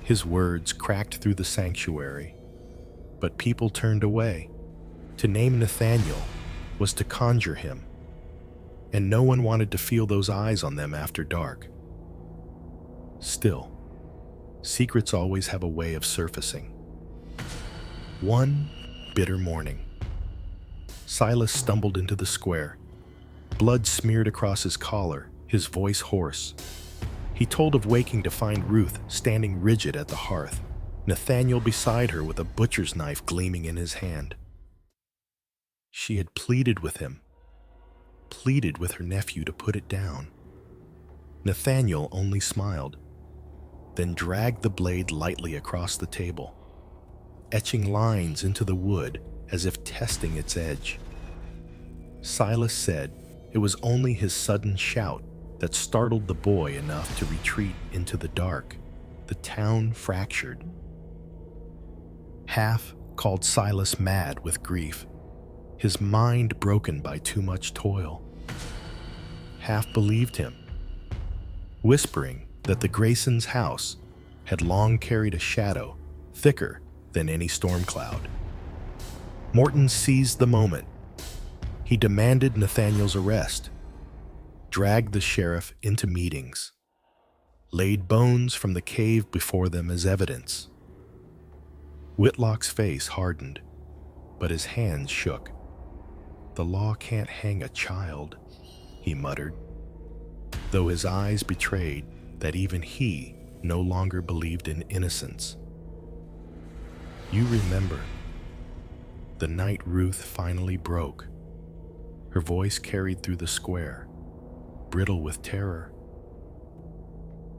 His words cracked through the sanctuary, but people turned away. To name Nathaniel was to conjure him, and no one wanted to feel those eyes on them after dark. Still, secrets always have a way of surfacing. One bitter morning, Silas stumbled into the square, blood smeared across his collar, his voice hoarse. He told of waking to find Ruth standing rigid at the hearth, Nathaniel beside her with a butcher's knife gleaming in his hand. She had pleaded with him, pleaded with her nephew to put it down. Nathaniel only smiled, then dragged the blade lightly across the table, etching lines into the wood as if testing its edge. Silas said it was only his sudden shout that startled the boy enough to retreat into the dark. The town fractured. Half called Silas mad with grief, his mind broken by too much toil. Half believed him, whispering that the Graysons' house had long carried a shadow thicker than any storm cloud. Morton seized the moment. He demanded Nathaniel's arrest, dragged the sheriff into meetings, laid bones from the cave before them as evidence. Whitlock's face hardened, but his hands shook. "The law can't hang a child," he muttered, though his eyes betrayed that even he no longer believed in innocence. You remember the night Ruth finally broke. Her voice carried through the square, brittle with terror.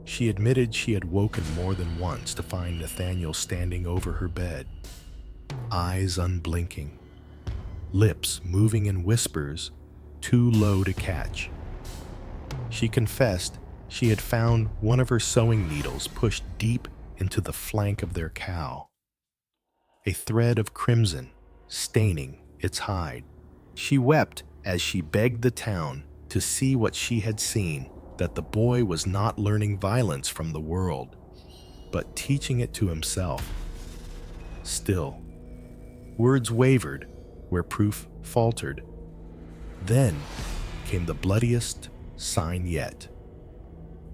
She admitted she had woken more than once to find Nathaniel standing over her bed, eyes unblinking, lips moving in whispers too low to catch. She confessed she had found one of her sewing needles pushed deep into the flank of their cow, a thread of crimson staining its hide. She wept as she begged the town to see what she had seen, that the boy was not learning violence from the world, but teaching it to himself. Still, words wavered where proof faltered. Then came the bloodiest sign yet.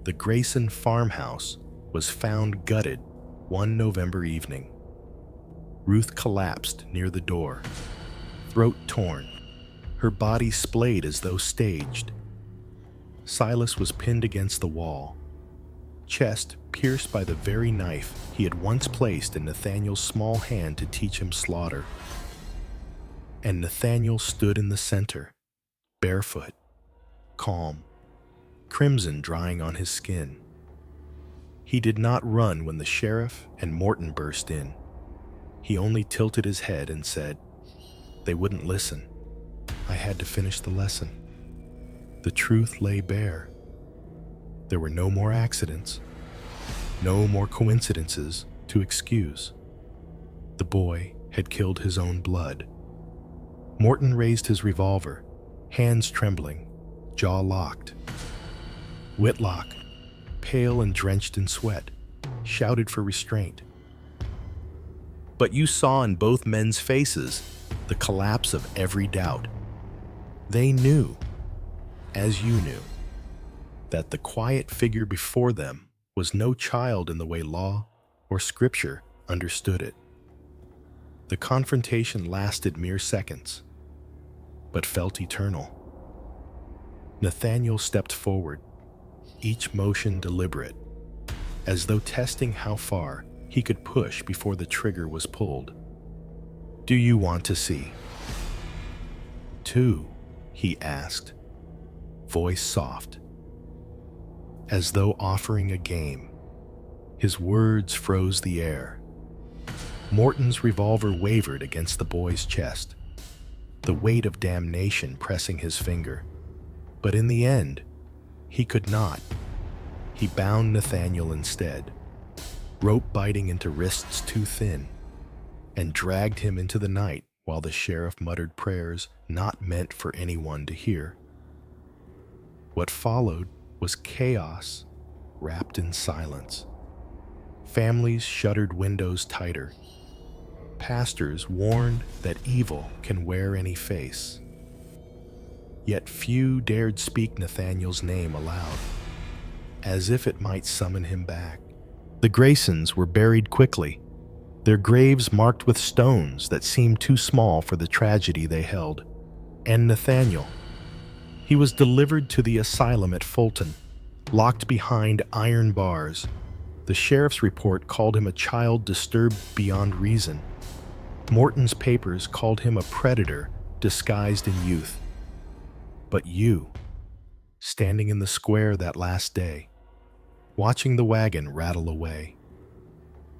The Grayson farmhouse was found gutted one November evening. Ruth collapsed near the door, throat torn, her body splayed as though staged. Silas was pinned against the wall, chest pierced by the very knife he had once placed in Nathaniel's small hand to teach him slaughter. And Nathaniel stood in the center, barefoot, calm, crimson drying on his skin. He did not run when the sheriff and Morton burst in. He only tilted his head and said, "They wouldn't listen. I had to finish the lesson." The truth lay bare. There were no more accidents, no more coincidences to excuse. The boy had killed his own blood. Morton raised his revolver, hands trembling, jaw locked. Whitlock, pale and drenched in sweat, shouted for restraint. But you saw in both men's faces the collapse of every doubt. They knew, as you knew, that the quiet figure before them was no child in the way law or scripture understood it. The confrontation lasted mere seconds, but felt eternal. Nathaniel stepped forward, each motion deliberate, as though testing how far he could push before the trigger was pulled. "Do you want to see?" "Two?" he asked, voice soft, as though offering a game. His words froze the air. Morton's revolver wavered against the boy's chest, the weight of damnation pressing his finger. But in the end, he could not. He bound Nathaniel instead, rope biting into wrists too thin, and dragged him into the night while the sheriff muttered prayers not meant for anyone to hear. What followed was chaos wrapped in silence. Families shuttered windows tighter. Pastors warned that evil can wear any face. Yet few dared speak Nathaniel's name aloud, as if it might summon him back. The Graysons were buried quickly, their graves marked with stones that seemed too small for the tragedy they held. And Nathaniel, he was delivered to the asylum at Fulton, locked behind iron bars. The sheriff's report called him a child disturbed beyond reason. Morton's papers called him a predator disguised in youth. But you, standing in the square that last day, watching the wagon rattle away,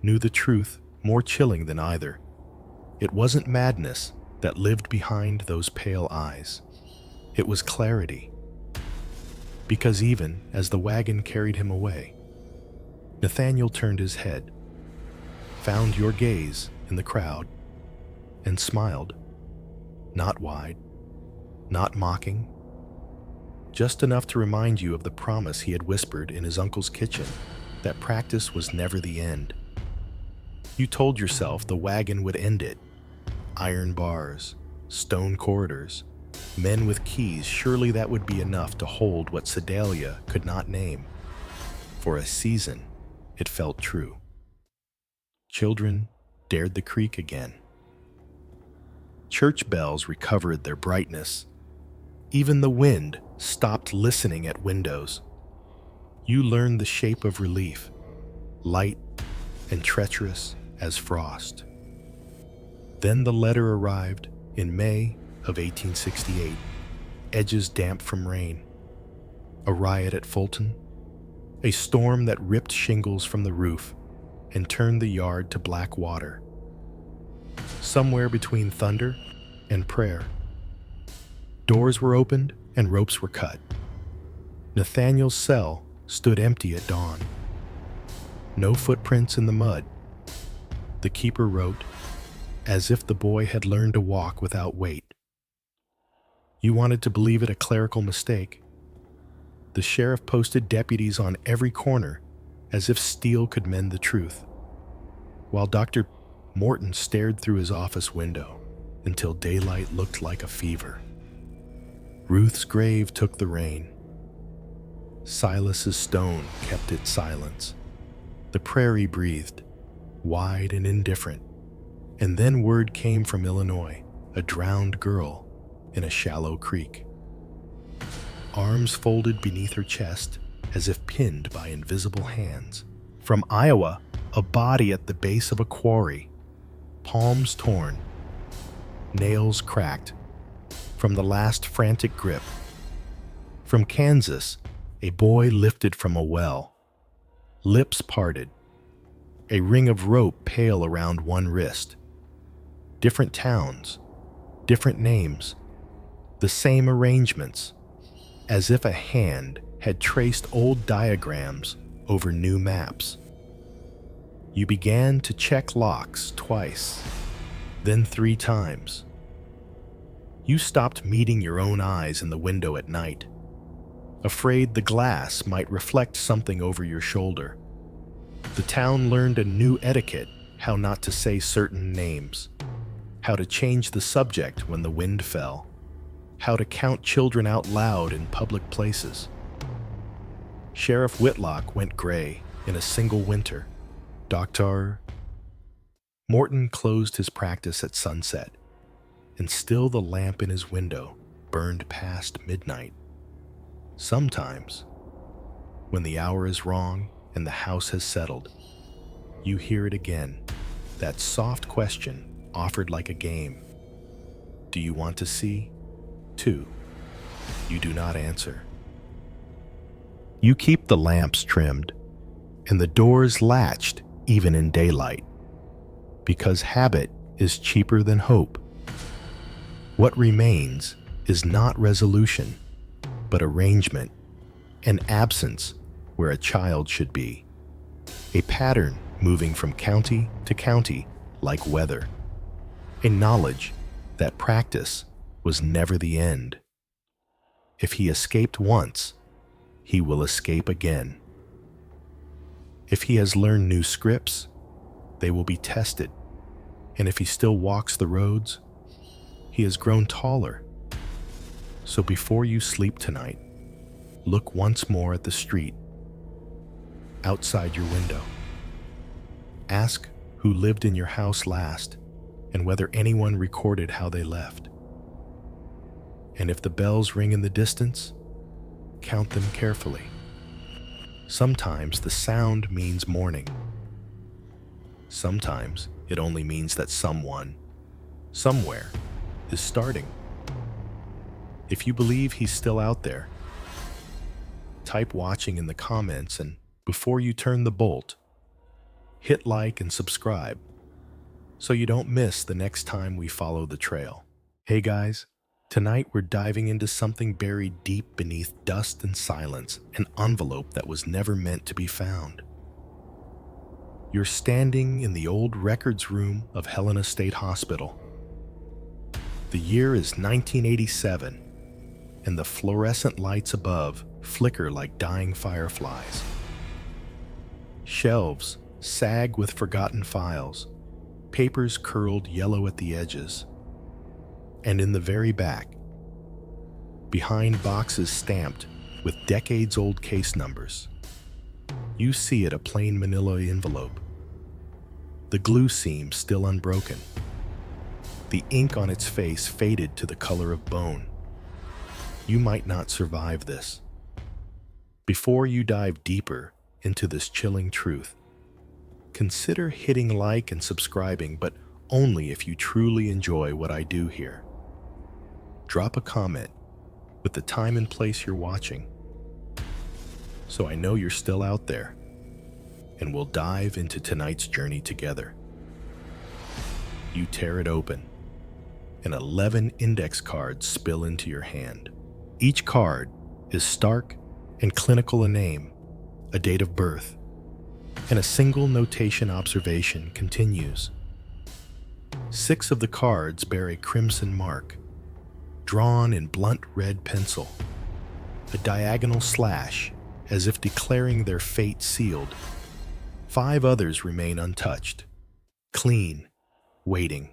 knew the truth more chilling than either. It wasn't madness that lived behind those pale eyes. It was clarity. Because even as the wagon carried him away, Nathaniel turned his head, found your gaze in the crowd, and smiled. Not wide, not mocking, just enough to remind you of the promise he had whispered in his uncle's kitchen, that practice was never the end. You told yourself the wagon would end it. Iron bars, stone corridors, men with keys, surely that would be enough to hold what Sedalia could not name. For a season, it felt true. Children dared the creek again. Church bells recovered their brightness. Even the wind stopped listening at windows. You learn the shape of relief, light and treacherous as frost. Then the letter arrived in May of 1868, edges damp from rain. A riot at Fulton, a storm that ripped shingles from the roof and turned the yard to black water. Somewhere between thunder and prayer, doors were opened and ropes were cut. Nathaniel's cell stood empty at dawn. No footprints in the mud. The keeper wrote, as if the boy had learned to walk without weight. You wanted to believe it a clerical mistake. The sheriff posted deputies on every corner, as if steel could mend the truth, while Dr. Morton stared through his office window until daylight looked like a fever. Ruth's grave took the rain. Silas's stone kept its silence. The prairie breathed, wide and indifferent. And then word came from Illinois, a drowned girl in a shallow creek. Arms folded beneath her chest as if pinned by invisible hands. From Iowa, a body at the base of a quarry, palms torn, nails cracked from the last frantic grip. From Kansas, a boy lifted from a well, lips parted, a ring of rope pale around one wrist. Different towns, different names, the same arrangements, as if a hand had traced old diagrams over new maps. You began to check locks twice, then 3 times. You stopped meeting your own eyes in the window at night, afraid the glass might reflect something over your shoulder. The town learned a new etiquette, how not to say certain names, how to change the subject when the wind fell, how to count children out loud in public places. Sheriff Whitlock went gray in a single winter. Dr. Morton closed his practice at sunset, and still the lamp in his window burned past midnight. Sometimes, when the hour is wrong and the house has settled, you hear it again, that soft question offered like a game. Do you want to see? 2. You do not answer. You keep the lamps trimmed and the doors latched even in daylight, because habit is cheaper than hope. What remains is not resolution, but arrangement, an absence where a child should be, a pattern moving from county to county like weather, a knowledge that practice was never the end. If he escaped once, he will escape again. If he has learned new scripts, they will be tested, and if he still walks the roads, he has grown taller. So before you sleep tonight, look once more at the street, outside your window. Ask who lived in your house last and whether anyone recorded how they left. And if the bells ring in the distance, count them carefully. Sometimes the sound means morning. Sometimes it only means that someone, somewhere, is starting. If you believe he's still out there, type watching in the comments, and before you turn the bolt, hit like and subscribe so you don't miss the next time we follow the trail. Hey guys, tonight we're diving into something buried deep beneath dust and silence, an envelope that was never meant to be found. You're standing in the old records room of Helena State Hospital. The year is 1987, and the fluorescent lights above flicker like dying fireflies. Shelves sag with forgotten files, papers curled yellow at the edges. And in the very back, behind boxes stamped with decades-old case numbers, you see it, a plain manila envelope. The glue seam still unbroken. The ink on its face faded to the color of bone. You might not survive this. Before you dive deeper into this chilling truth, consider hitting like and subscribing, but only if you truly enjoy what I do here. Drop a comment with the time and place you're watching, so I know you're still out there, and we'll dive into tonight's journey together. You tear it open, and 11 index cards spill into your hand. Each card is stark and clinical: a name, a date of birth, and a single notation observation continues. 6 of the cards bear a crimson mark, drawn in blunt red pencil, a diagonal slash as if declaring their fate sealed. 5 others remain untouched, clean, waiting.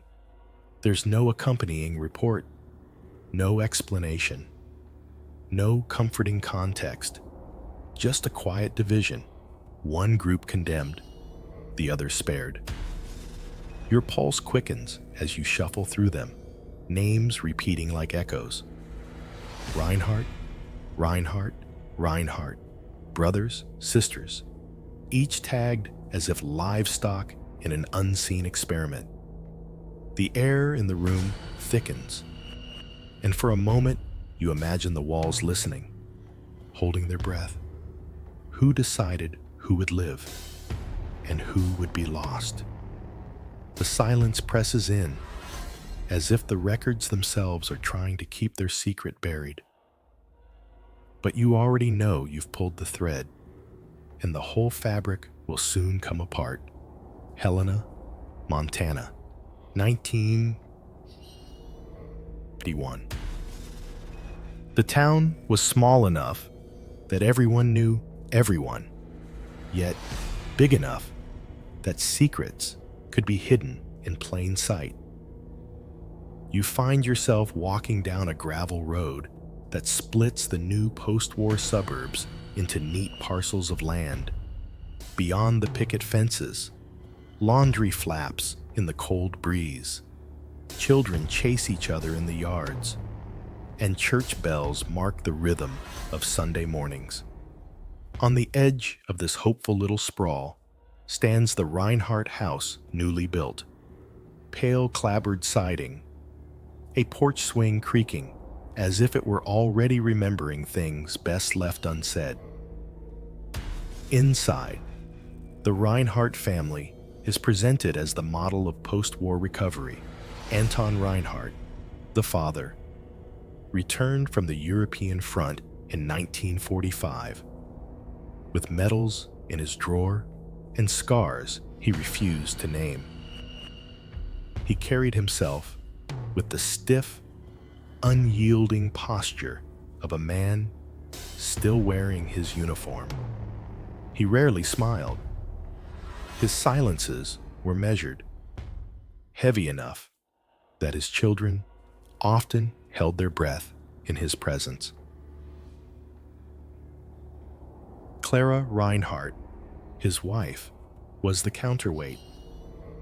There's no accompanying report, no explanation, no comforting context, just a quiet division. One group condemned, the other spared. Your pulse quickens as you shuffle through them, names repeating like echoes. Reinhardt, Reinhardt, Reinhardt, brothers, sisters, each tagged as if livestock in an unseen experiment. The air in the room thickens, and for a moment you imagine the walls listening, holding their breath. Who decided who would live and who would be lost? The silence presses in, as if the records themselves are trying to keep their secret buried. But you already know you've pulled the thread, and the whole fabric will soon come apart. Helena, Montana, 1951. The town was small enough that everyone knew everyone, yet big enough that secrets could be hidden in plain sight. You find yourself walking down a gravel road that splits the new post-war suburbs into neat parcels of land. Beyond the picket fences, laundry flaps in the cold breeze. Children chase each other in the yards, and church bells mark the rhythm of Sunday mornings. On the edge of this hopeful little sprawl stands the Reinhardt house, newly built. Pale clapboard siding, a porch swing creaking as if it were already remembering things best left unsaid. Inside, the Reinhardt family is presented as the model of post-war recovery. Anton Reinhardt, the father, returned from the European front in 1945, with medals in his drawer and scars he refused to name. He carried himself with the stiff, unyielding posture of a man still wearing his uniform. He rarely smiled. His silences were measured, heavy enough that his children often held their breath in his presence. Clara Reinhardt, his wife, was the counterweight.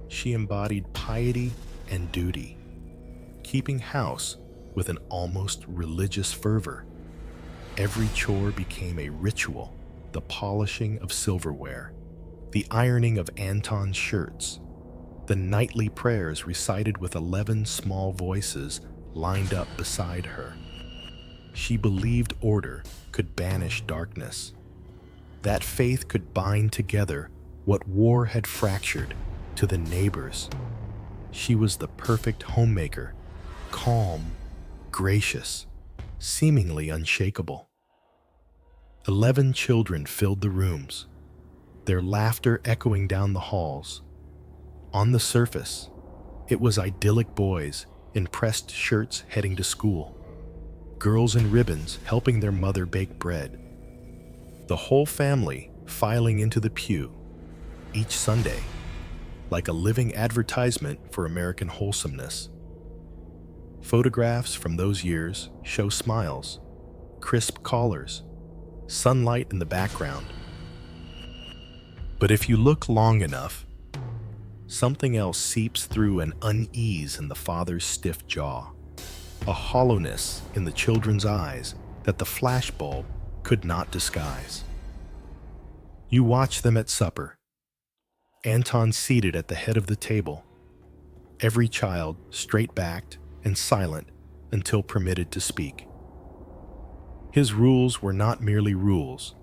She embodied piety and duty, keeping house with an almost religious fervor. Every chore became a ritual: the polishing of silverware, the ironing of Anton's shirts, the nightly prayers recited with 11 small voices lined up beside her. She believed order could banish darkness, that faith could bind together what war had fractured to the neighbors. She was the perfect homemaker, calm, gracious, seemingly unshakable. 11 children filled the rooms, their laughter echoing down the halls. On the surface, it was idyllic: boys in pressed shirts heading to school, girls in ribbons helping their mother bake bread, the whole family filing into the pew each Sunday, like a living advertisement for American wholesomeness. Photographs from those years show smiles, crisp collars, sunlight in the background. But if you look long enough, something else seeps through: an unease in the father's stiff jaw, a hollowness in the children's eyes that the flashbulb could not disguise. You watch them at supper. Anton seated at the head of the table, every child straight-backed and silent until permitted to speak. His rules were not merely rules,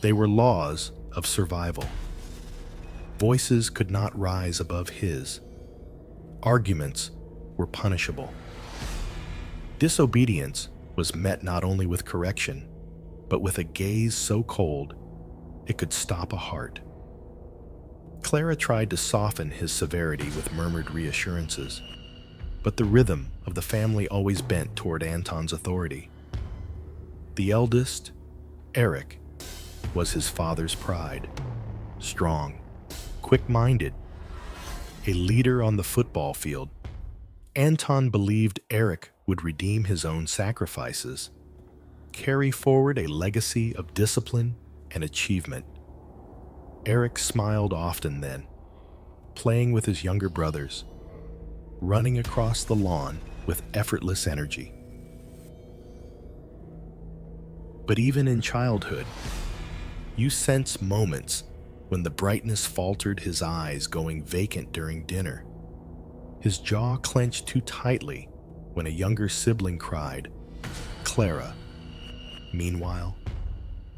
they were laws of survival. Voices could not rise above his. Arguments were punishable. Disobedience was met not only with correction, but with a gaze so cold it could stop a heart. Clara tried to soften his severity with murmured reassurances, but the rhythm of the family always bent toward Anton's authority. The eldest, Eric, was his father's pride, strong, quick-minded, a leader on the football field. Anton believed Eric would redeem his own sacrifices, carry forward a legacy of discipline and achievement. Eric smiled often then, playing with his younger brothers, running across the lawn with effortless energy. But even in childhood, you sense moments when the brightness faltered, his eyes going vacant during dinner. His jaw clenched too tightly when a younger sibling cried, Clara, meanwhile,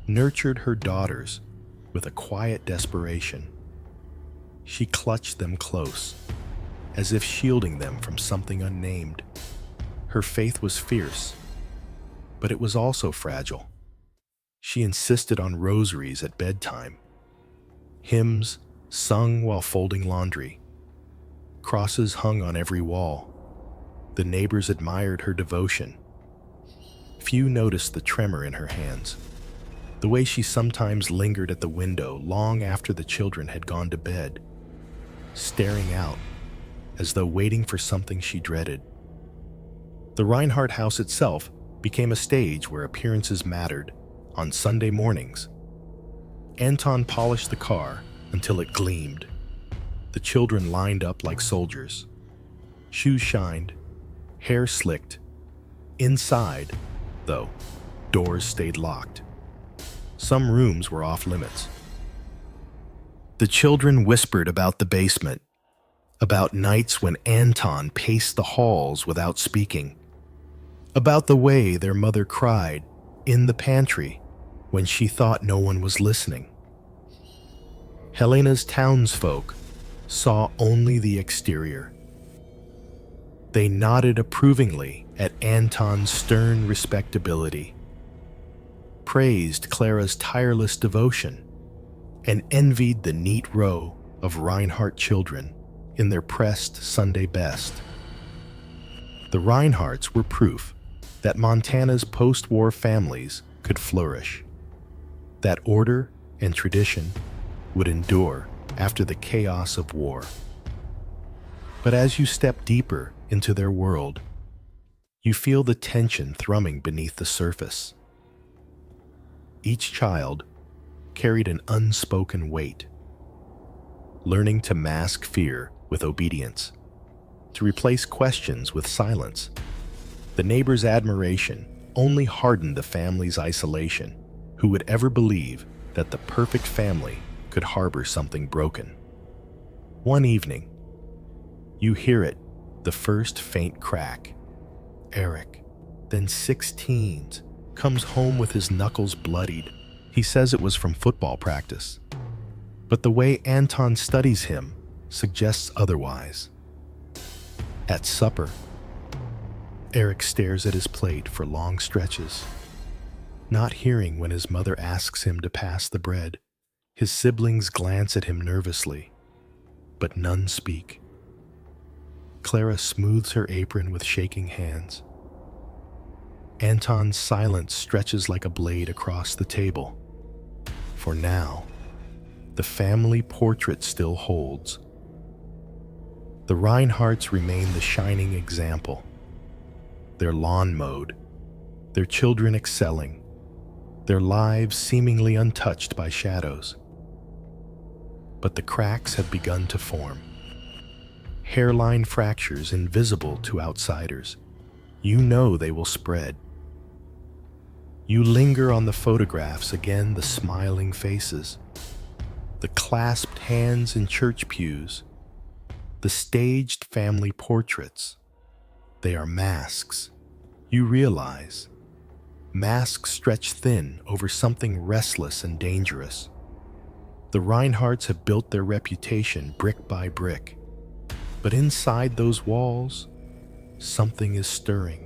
nurtured her daughters with a quiet desperation. She clutched them close, as if shielding them from something unnamed. Her faith was fierce, but it was also fragile. She insisted on rosaries at bedtime, hymns sung while folding laundry, crosses hung on every wall. The neighbors admired her devotion. Few noticed the tremor in her hands, the way she sometimes lingered at the window long after the children had gone to bed, staring out as though waiting for something she dreaded. The Reinhardt house itself became a stage where appearances mattered. On Sunday mornings, Anton polished the car until it gleamed. The children lined up like soldiers. Shoes shined, hair slicked. Inside, though, doors stayed locked. Some rooms were off limits. The children whispered about the basement, about nights when Anton paced the halls without speaking, about the way their mother cried in the pantry when she thought no one was listening. Helena's townsfolk saw only the exterior. They nodded approvingly at Anton's stern respectability, praised Clara's tireless devotion, and envied the neat row of Reinhardt children in their pressed Sunday best. The Reinhardts were proof that Montana's post-war families could flourish, that order and tradition would endure after the chaos of war. But as you step deeper into their world, you feel the tension thrumming beneath the surface. Each child carried an unspoken weight, learning to mask fear with obedience, to replace questions with silence. The neighbor's admiration only hardened the family's isolation. Who would ever believe that the perfect family could harbor something broken? One evening, you hear it, the first faint crack. Eric, then 16, comes home with his knuckles bloodied. He says it was from football practice, but the way Anton studies him suggests otherwise. At supper, Eric stares at his plate for long stretches, not hearing when his mother asks him to pass the bread. His siblings glance at him nervously, but none speak. Clara smooths her apron with shaking hands. Anton's silence stretches like a blade across the table. For now, the family portrait still holds. The Reinhardts remain the shining example. Their lawn mowed, their children excelling, their lives seemingly untouched by shadows. But the cracks have begun to form. Hairline fractures invisible to outsiders. You know they will spread. You linger on the photographs, again the smiling faces, the clasped hands in church pews, the staged family portraits. They are masks. You realize masks stretch thin over something restless and dangerous. The Reinhardts have built their reputation brick by brick, but inside those walls, something is stirring.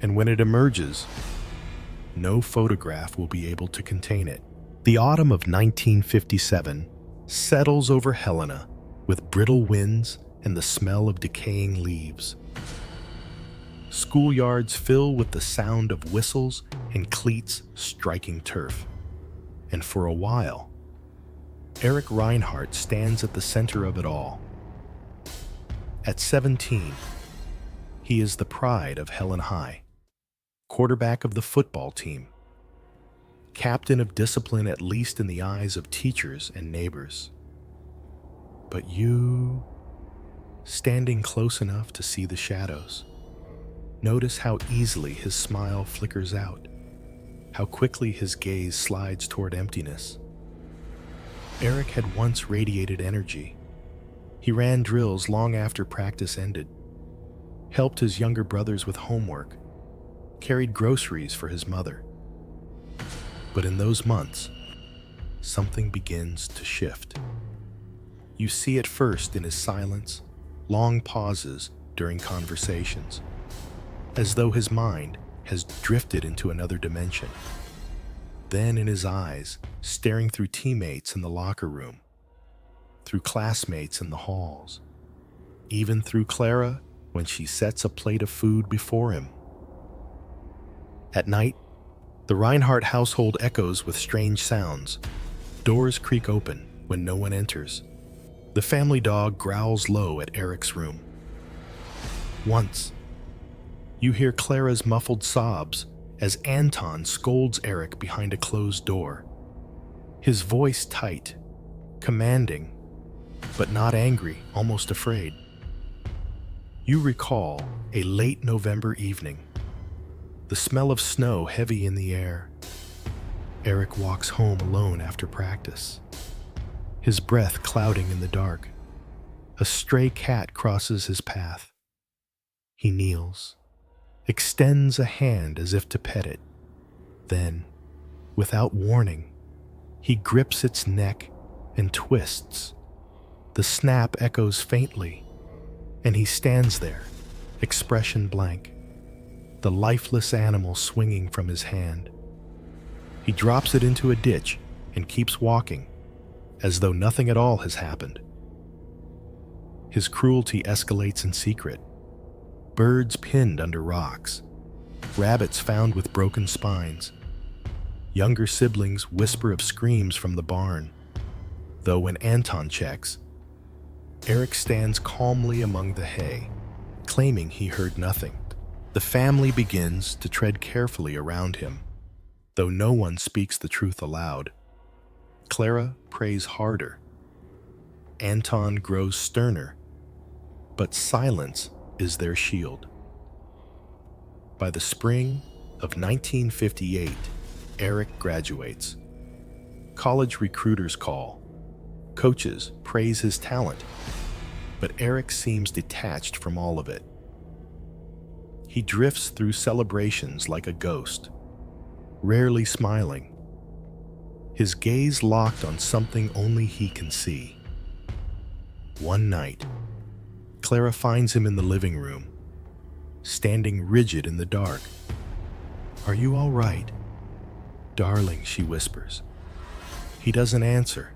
And when it emerges, no photograph will be able to contain it. The autumn of 1957 settles over Helena with brittle winds and the smell of decaying leaves. Schoolyards fill with the sound of whistles and cleats striking turf. And for a while, Eric Reinhardt stands at the center of it all. At 17, he is the pride of Helen High, quarterback of the football team, captain of discipline at least in the eyes of teachers and neighbors. But you, standing close enough to see the shadows, notice how easily his smile flickers out, how quickly his gaze slides toward emptiness. Eric had once radiated energy. He ran drills long after practice ended, helped his younger brothers with homework, carried groceries for his mother. But in those months, something begins to shift. You see it first in his silence, long pauses during conversations, as though his mind has drifted into another dimension. Then in his eyes, staring through teammates in the locker room, through classmates in the halls, even through Clara when she sets a plate of food before him. At night, the Reinhardt household echoes with strange sounds. Doors creak open when no one enters. The family dog growls low at Eric's room. Once, you hear Clara's muffled sobs as Anton scolds Eric behind a closed door. His voice tight, commanding, but not angry, almost afraid. You recall a late November evening, the smell of snow heavy in the air. Eric walks home alone after practice, his breath clouding in the dark. A stray cat crosses his path. He kneels, extends a hand as if to pet it. Then, without warning, he grips its neck and twists. The snap echoes faintly, and he stands there, expression blank, the lifeless animal swinging from his hand. He drops it into a ditch and keeps walking, as though nothing at all has happened. His cruelty escalates in secret. Birds pinned under rocks, rabbits found with broken spines. Younger siblings whisper of screams from the barn, though when Anton checks, Eric stands calmly among the hay, claiming he heard nothing. The family begins to tread carefully around him, though no one speaks the truth aloud. Clara prays harder. Anton grows sterner, but silence is their shield. By the spring of 1958, Eric graduates. College recruiters call. Coaches praise his talent, but Eric seems detached from all of it. He drifts through celebrations like a ghost, rarely smiling, his gaze locked on something only he can see. One night, Clara finds him in the living room, standing rigid in the dark. "Are you all right?" "Darling," she whispers. He doesn't answer.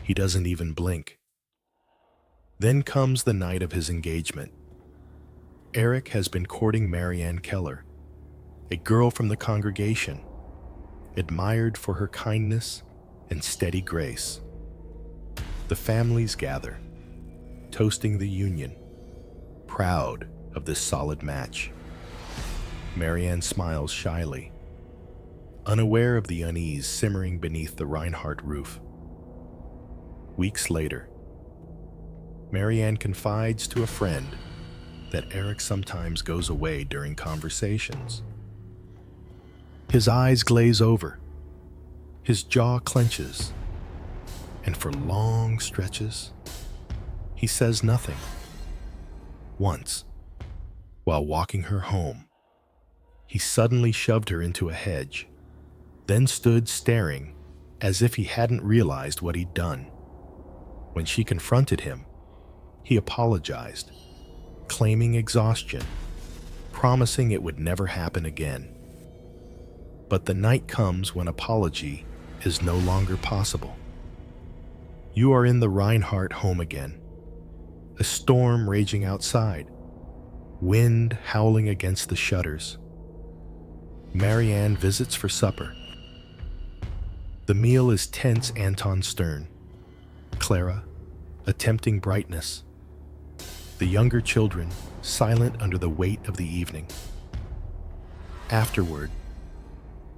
He doesn't even blink. Then comes the night of his engagement. Eric has been courting Marianne Keller, a girl from the congregation, admired for her kindness and steady grace. The families gather, toasting the union, proud of this solid match. Marianne smiles shyly, unaware of the unease simmering beneath the Reinhardt roof. Weeks later, Marianne confides to a friend that Eric sometimes goes away during conversations. His eyes glaze over, his jaw clenches, and for long stretches, he says nothing. Once, while walking her home, he suddenly shoved her into a hedge, then stood staring as if he hadn't realized what he'd done. When she confronted him, he apologized, claiming exhaustion, promising it would never happen again. But the night comes when apology is no longer possible. You are in the Reinhardt home again, a storm raging outside, wind howling against the shutters. Marianne visits for supper. The meal is tense Anton stern, Clara attempting brightness, the younger children silent under the weight of the evening. Afterward,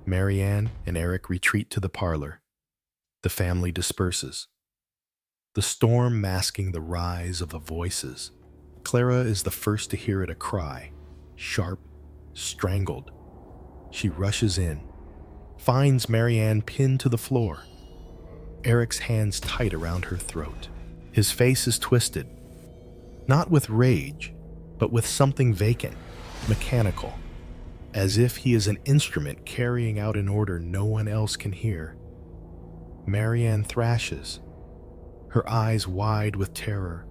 Marianne and Eric retreat to the parlor. The family disperses, the storm masking the rise of the voices. Clara is the first to hear it, a cry, sharp, strangled. She rushes in, finds Marianne pinned to the floor, Eric's hands tight around her throat. His face is twisted, not with rage, but with something vacant, mechanical, as if he is an instrument carrying out an order no one else can hear. Marianne thrashes, her eyes wide with terror.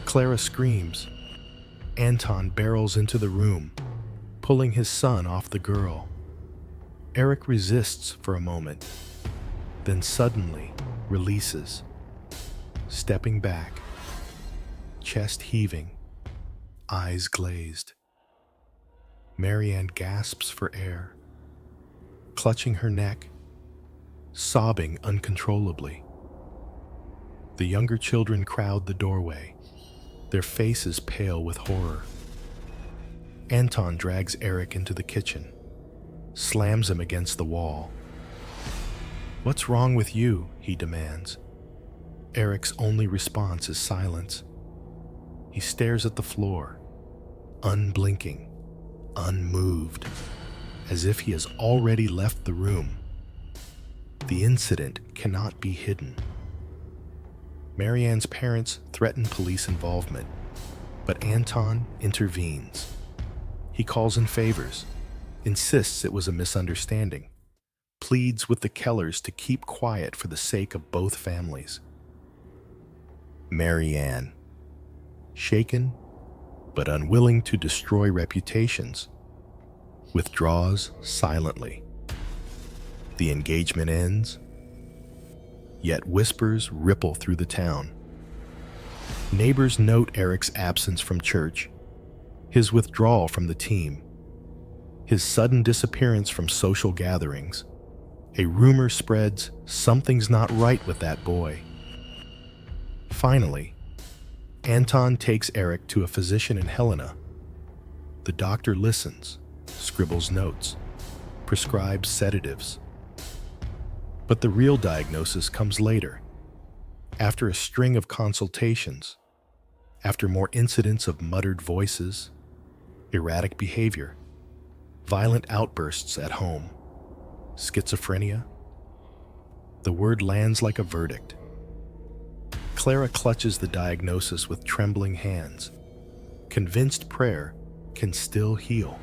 Clara screams. Anton barrels into the room, pulling his son off the girl. Eric resists for a moment, then suddenly releases, stepping back, chest heaving, eyes glazed. Marianne gasps for air, clutching her neck, sobbing uncontrollably. The younger children crowd the doorway, their faces pale with horror. Anton drags Eric into the kitchen, slams him against the wall. "What's wrong with you?" he demands. Eric's only response is silence. He stares at the floor, unblinking, unmoved, as if he has already left the room. The incident cannot be hidden. Marianne's parents threaten police involvement, but Anton intervenes. He calls in favors, insists it was a misunderstanding, pleads with the Kellers to keep quiet for the sake of both families. Marianne, shaken but unwilling to destroy reputations, withdraws silently. The engagement ends, yet whispers ripple through the town. Neighbors note Eric's absence from church, his withdrawal from the team, his sudden disappearance from social gatherings. A rumor spreads something's not right with that boy. Finally, Anton takes Eric to a physician in Helena. The doctor listens, scribbles notes, prescribes sedatives. But the real diagnosis comes later, after a string of consultations, after more incidents of muttered voices, erratic behavior, violent outbursts at home, schizophrenia. The word lands like a verdict. Clara clutches the diagnosis with trembling hands, convinced prayer can still heal.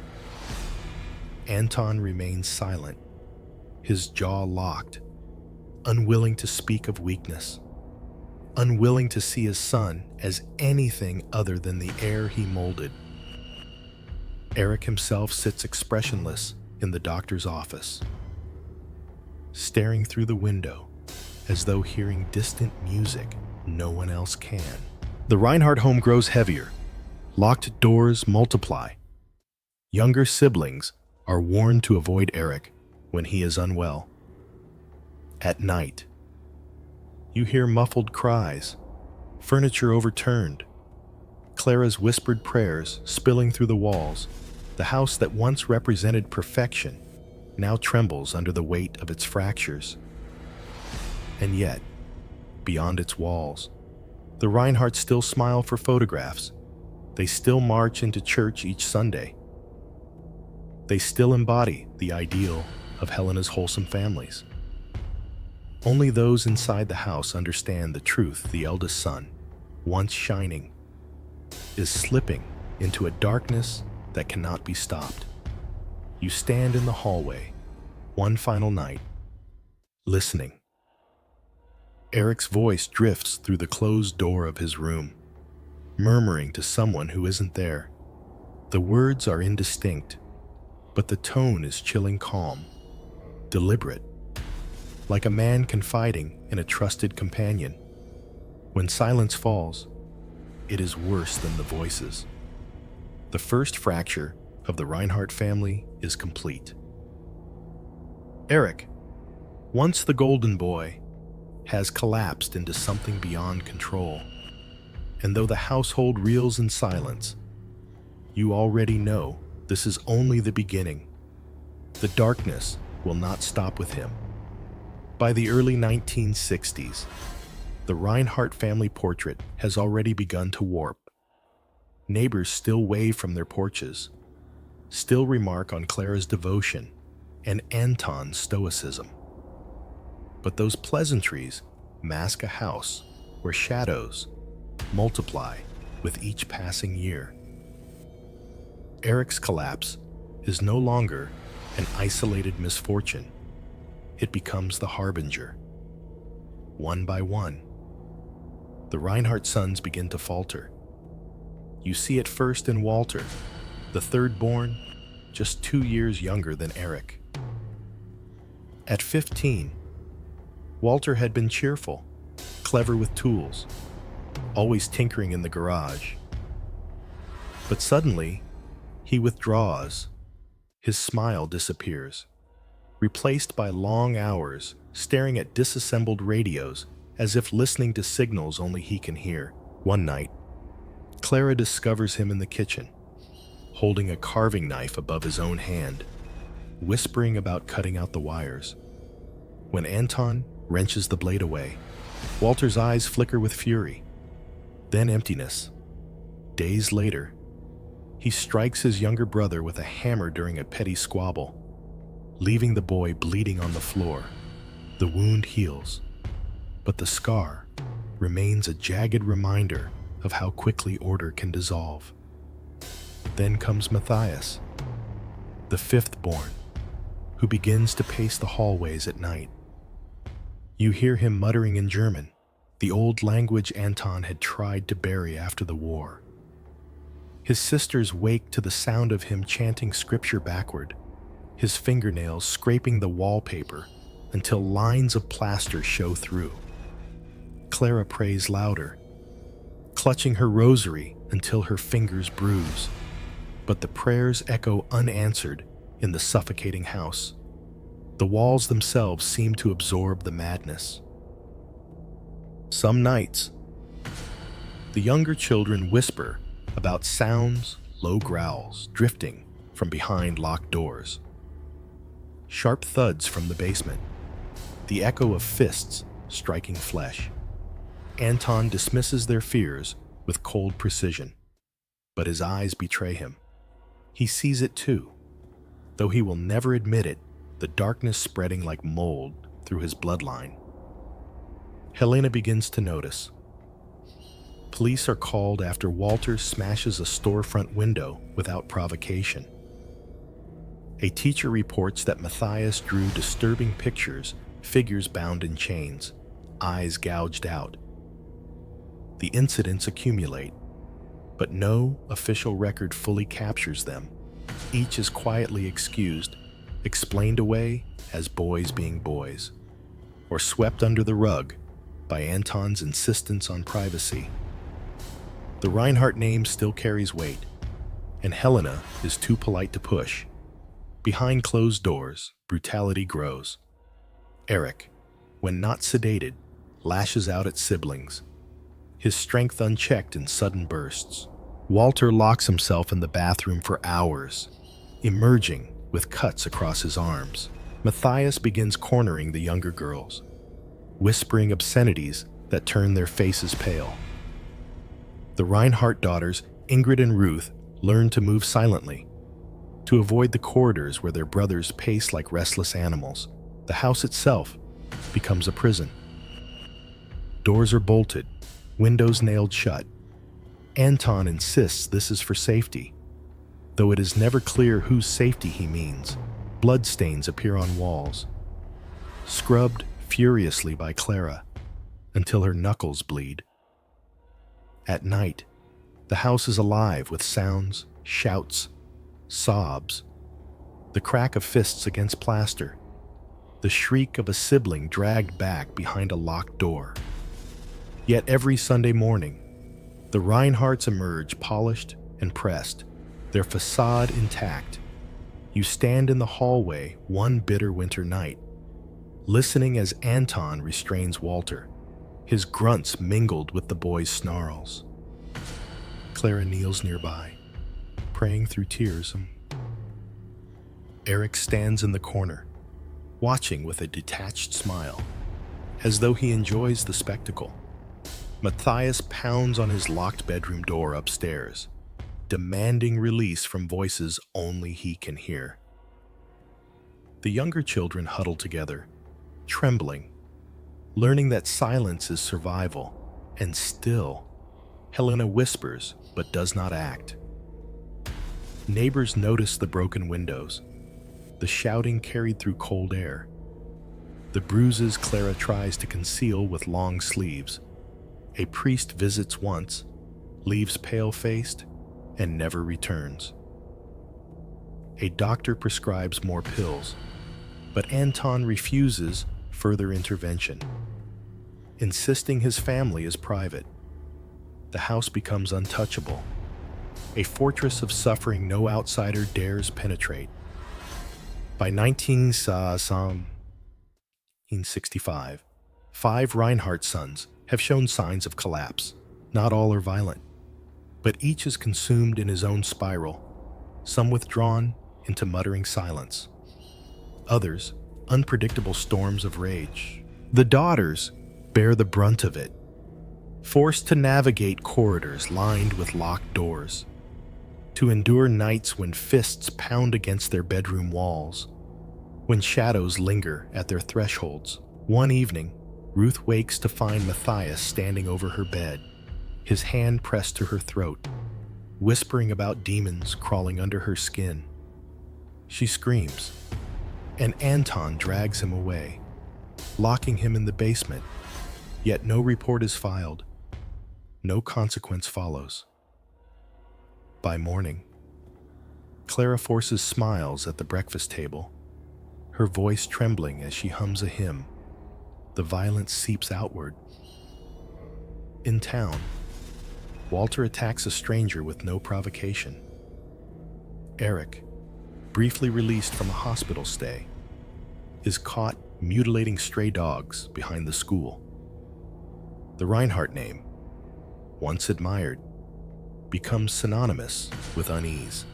Anton remains silent, his jaw locked, unwilling to speak of weakness, unwilling to see his son as anything other than the heir he molded. Eric himself sits expressionless in the doctor's office, staring through the window as though hearing distant music no one else can. The Reinhardt home grows heavier. Locked doors multiply. Younger siblings are warned to avoid Eric when he is unwell. At night, you hear muffled cries, furniture overturned, Clara's whispered prayers spilling through the walls. The house that once represented perfection now trembles under the weight of its fractures. And yet, beyond its walls, the Reinhardts still smile for photographs. They still march into church each Sunday. They still embody the ideal of Helena's wholesome families. Only those inside the house understand the truth. The eldest son, once shining, is slipping into a darkness that cannot be stopped. You stand in the hallway, one final night, listening. Eric's voice drifts through the closed door of his room, murmuring to someone who isn't there. The words are indistinct, but the tone is chilling calm, deliberate, like a man confiding in a trusted companion. When silence falls, it is worse than the voices. The first fracture of the Reinhardt family is complete. Eric, once the golden boy, has collapsed into something beyond control. And though the household reels in silence, you already know this is only the beginning. The darkness will not stop with him. By the early 1960s, the Reinhardt family portrait has already begun to warp. Neighbors still wave from their porches, still remark on Clara's devotion and Anton's stoicism. But those pleasantries mask a house where shadows multiply with each passing year. Eric's collapse is no longer an isolated misfortune. It becomes the harbinger. One by one, the Reinhardt sons begin to falter. You see it first in Walter, the third born, just 2 years younger than Eric. At 15, Walter had been cheerful, clever with tools, always tinkering in the garage. But suddenly, he withdraws. His smile disappears, replaced by long hours staring at disassembled radios as if listening to signals only he can hear. One night, Clara discovers him in the kitchen, holding a carving knife above his own hand, whispering about cutting out the wires. When Anton wrenches the blade away, Walter's eyes flicker with fury, then emptiness. Days later, he strikes his younger brother with a hammer during a petty squabble, leaving the boy bleeding on the floor. The wound heals, but the scar remains a jagged reminder of how quickly order can dissolve. Then comes Matthias, the fifth born, who begins to pace the hallways at night. You hear him muttering in German, the old language Anton had tried to bury after the war. His sisters wake to the sound of him chanting scripture backward, his fingernails scraping the wallpaper until lines of plaster show through. Clara prays louder, clutching her rosary until her fingers bruise. But the prayers echo unanswered in the suffocating house. The walls themselves seem to absorb the madness. Some nights, the younger children whisper about sounds, low growls, drifting from behind locked doors. Sharp thuds from the basement, the echo of fists striking flesh. Anton dismisses their fears with cold precision, but his eyes betray him. He sees it too, though he will never admit it, the darkness spreading like mold through his bloodline. Helena begins to notice. Police are called after Walter smashes a storefront window without provocation. A teacher reports that Matthias drew disturbing pictures, figures bound in chains, eyes gouged out. The incidents accumulate, but no official record fully captures them. Each is quietly excused, explained away as boys being boys, or swept under the rug by Anton's insistence on privacy. The Reinhardt name still carries weight, and Helena is too polite to push. Behind closed doors, brutality grows. Eric, when not sedated, lashes out at siblings, his strength unchecked in sudden bursts. Walter locks himself in the bathroom for hours, emerging with cuts across his arms. Matthias begins cornering the younger girls, whispering obscenities that turn their faces pale. The Reinhardt daughters, Ingrid and Ruth, learn to move silently, to avoid the corridors where their brothers pace like restless animals. The house itself becomes a prison. Doors are bolted, windows nailed shut. Anton insists this is for safety, though it is never clear whose safety he means. Bloodstains appear on walls, scrubbed furiously by Clara until her knuckles bleed. At night, the house is alive with sounds, shouts, sobs, the crack of fists against plaster, the shriek of a sibling dragged back behind a locked door. Yet every Sunday morning, the Reinhardts emerge polished and pressed, their facade intact. You stand in the hallway one bitter winter night, listening as Anton restrains Walter, his grunts mingled with the boy's snarls. Clara kneels nearby, praying through tears. Eric stands in the corner, watching with a detached smile, as though he enjoys the spectacle. Matthias pounds on his locked bedroom door upstairs, demanding release from voices only he can hear. The younger children huddle together, trembling, learning that silence is survival, and still, Helena whispers but does not act. Neighbors notice the broken windows, the shouting carried through cold air, the bruises Clara tries to conceal with long sleeves. A priest visits once, leaves pale-faced, and never returns. A doctor prescribes more pills, but Anton refuses further intervention, insisting his family is private. The house becomes untouchable, a fortress of suffering no outsider dares penetrate. By 1965, 5 Reinhardt sons have shown signs of collapse. Not all are violent, but each is consumed in his own spiral, some withdrawn into muttering silence, others unpredictable storms of rage. The daughters bear the brunt of it, forced to navigate corridors lined with locked doors, to endure nights when fists pound against their bedroom walls, when shadows linger at their thresholds. One evening, Ruth wakes to find Matthias standing over her bed, his hand pressed to her throat, whispering about demons crawling under her skin. She screams, and Anton drags him away, locking him in the basement. Yet no report is filed. No consequence follows. By morning, Clara forces smiles at the breakfast table, her voice trembling as she hums a hymn. The violence seeps outward. In town, Walter attacks a stranger with no provocation. Eric, briefly released from a hospital stay, is caught mutilating stray dogs behind the school. The Reinhardt name, once admired, becomes synonymous with unease.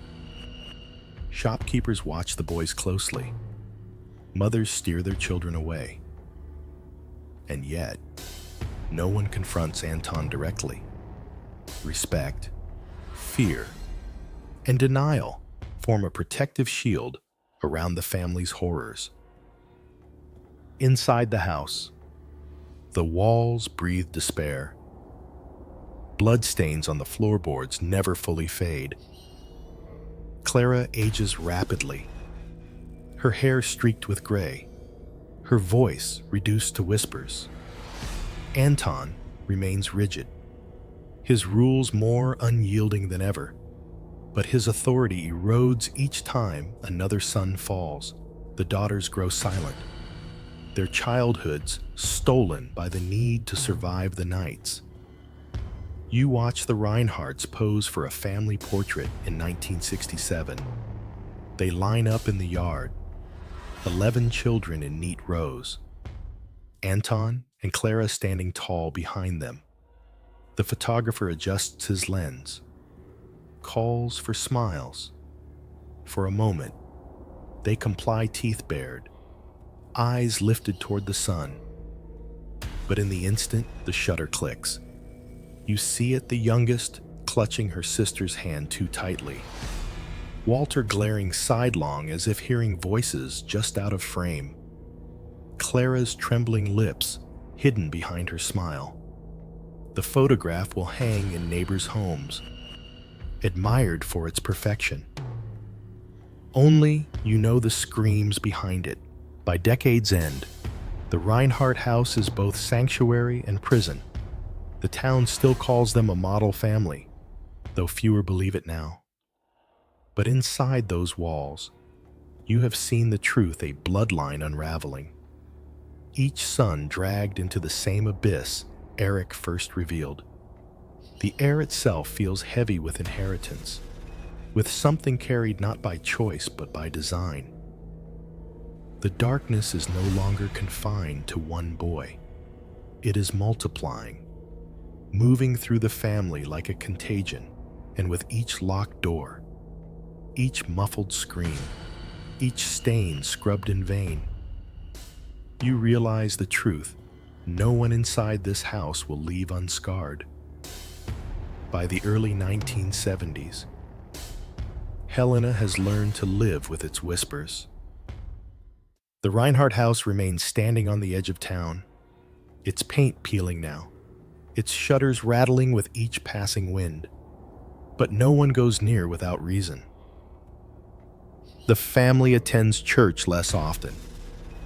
Shopkeepers watch the boys closely. Mothers steer their children away. And yet, no one confronts Anton directly. Respect, fear, and denial form a protective shield around the family's horrors. Inside the house, the walls breathe despair. Bloodstains on the floorboards never fully fade. Clara ages rapidly, her hair streaked with gray, her voice reduced to whispers. Anton remains rigid, his rules more unyielding than ever, but his authority erodes each time another son falls. The daughters grow silent, their childhoods stolen by the need to survive the nights. You watch the Reinhardts pose for a family portrait in 1967. They line up in the yard, 11 children in neat rows, Anton and Clara standing tall behind them. The photographer adjusts his lens, calls for smiles. For a moment, they comply, teeth bared, eyes lifted toward the sun. But in the instant the shutter clicks, you see it, the youngest clutching her sister's hand too tightly. Walter glaring sidelong as if hearing voices just out of frame. Clara's trembling lips hidden behind her smile. The photograph will hang in neighbors' homes, admired for its perfection. Only you know the screams behind it. By decade's end, the Reinhardt house is both sanctuary and prison. The town still calls them a model family, though fewer believe it now. But inside those walls, you have seen the truth, a bloodline unraveling. Each son dragged into the same abyss Eric first revealed. The air itself feels heavy with inheritance, with something carried not by choice but by design. The darkness is no longer confined to one boy. It is multiplying, moving through the family like a contagion, and with each locked door, each muffled scream, each stain scrubbed in vain, you realize the truth. No one inside this house will leave unscarred. By the early 1970s, Helena has learned to live with its whispers. The Reinhardt house remains standing on the edge of town, its paint peeling now, its shutters rattling with each passing wind. But no one goes near without reason. The family attends church less often.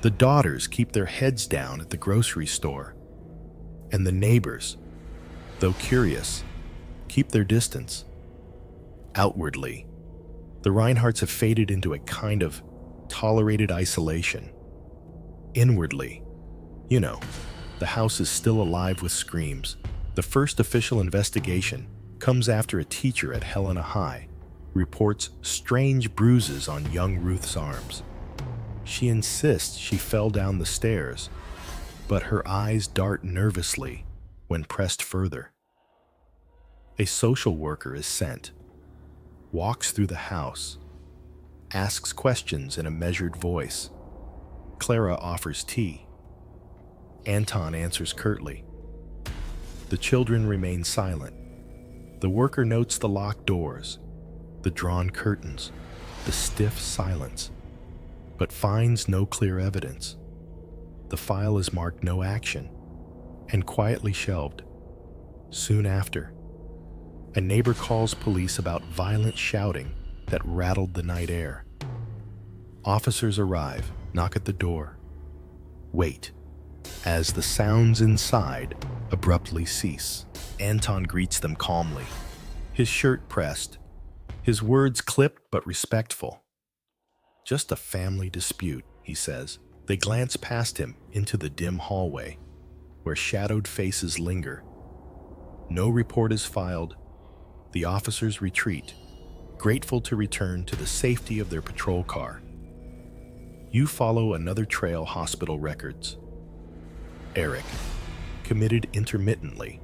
The daughters keep their heads down at the grocery store. And the neighbors, though curious, keep their distance. Outwardly, the Reinhardts have faded into a kind of tolerated isolation. Inwardly, the house is still alive with screams. The first official investigation comes after a teacher at Helena High reports strange bruises on young Ruth's arms. She insists she fell down the stairs, but her eyes dart nervously when pressed further. A social worker is sent, walks through the house, asks questions in a measured voice. Clara offers tea. Anton answers curtly. The children remain silent. The worker notes the locked doors, the drawn curtains, the stiff silence, but finds no clear evidence. The file is marked no action and quietly shelved. Soon after, a neighbor calls police about violent shouting that rattled the night air. Officers arrive, knock at the door, wait, as the sounds inside abruptly cease. Anton greets them calmly, his shirt pressed, his words clipped but respectful. Just a family dispute, he says. They glance past him into the dim hallway, where shadowed faces linger. No report is filed. The officers retreat, grateful to return to the safety of their patrol car. You follow another trail hospital records. Eric, committed intermittently,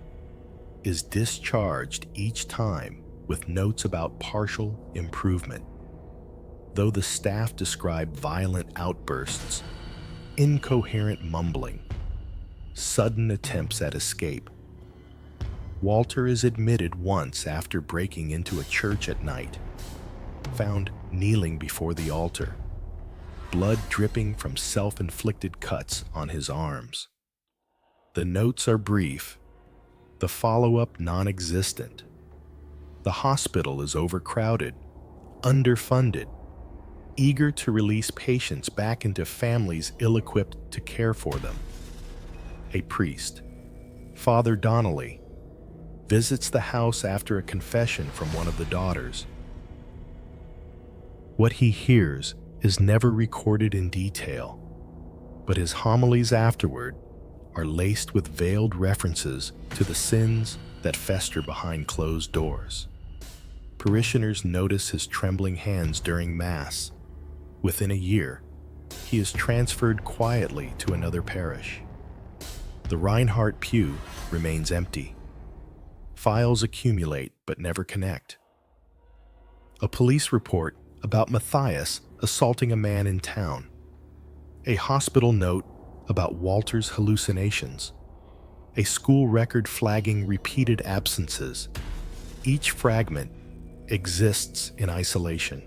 is discharged each time with notes about partial improvement. Though the staff describe violent outbursts, incoherent mumbling, sudden attempts at escape. Walter is admitted once after breaking into a church at night, found kneeling before the altar, blood dripping from self-inflicted cuts on his arms. The notes are brief, the follow-up non-existent. The hospital is overcrowded, underfunded, eager to release patients back into families ill-equipped to care for them. A priest, Father Donnelly, visits the house after a confession from one of the daughters. What he hears is never recorded in detail, but his homilies afterward are laced with veiled references to the sins that fester behind closed doors. Parishioners notice his trembling hands during Mass. Within a year, he is transferred quietly to another parish. The Reinhardt pew remains empty. Files accumulate but never connect. A police report about Matthias assaulting a man in town. A hospital note about Walter's hallucinations. A school record flagging repeated absences. Each fragment exists in isolation,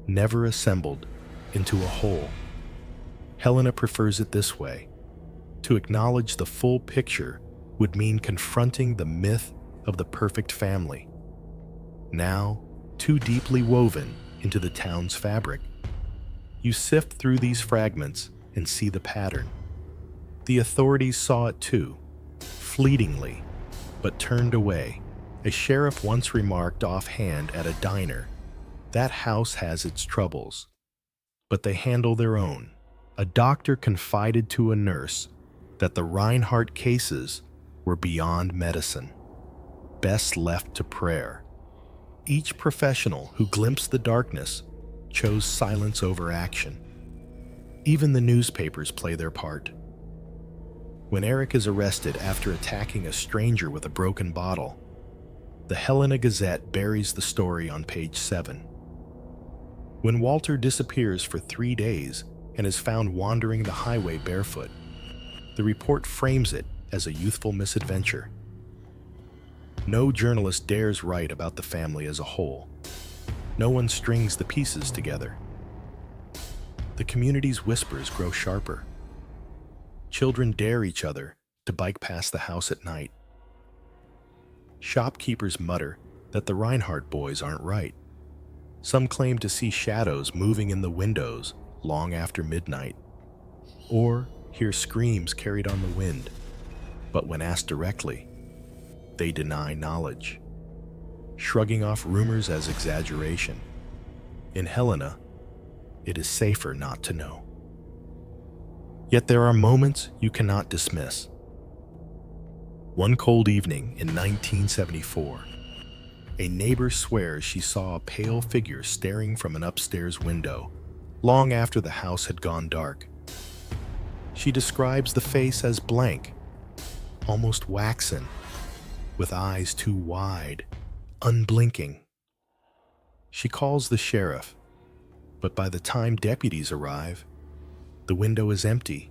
never assembled into a whole. Helena prefers it this way. To acknowledge the full picture would mean confronting the myth of the perfect family, now too deeply woven into the town's fabric. You sift through these fragments and see the pattern. The authorities saw it too, fleetingly, but turned away. A sheriff once remarked offhand at a diner, "That house has its troubles, but they handle their own." A doctor confided to a nurse that the Reinhardt cases were beyond medicine, best left to prayer. Each professional who glimpsed the darkness chose silence over action. Even the newspapers play their part. When Eric is arrested after attacking a stranger with a broken bottle, the Helena Gazette buries the story on page 7. When Walter disappears for 3 days and is found wandering the highway barefoot, the report frames it as a youthful misadventure. No journalist dares write about the family as a whole. No one strings the pieces together. The community's whispers grow sharper. Children dare each other to bike past the house at night. Shopkeepers mutter that the Reinhardt boys aren't right. Some claim to see shadows moving in the windows long after midnight, or hear screams carried on the wind. But when asked directly, they deny knowledge, shrugging off rumors as exaggeration. In Helena, it is safer not to know. Yet there are moments you cannot dismiss. One cold evening in 1974, a neighbor swears she saw a pale figure staring from an upstairs window long after the house had gone dark. She describes the face as blank, almost waxen, with eyes too wide, unblinking. She calls the sheriff, but by the time deputies arrive, the window is empty.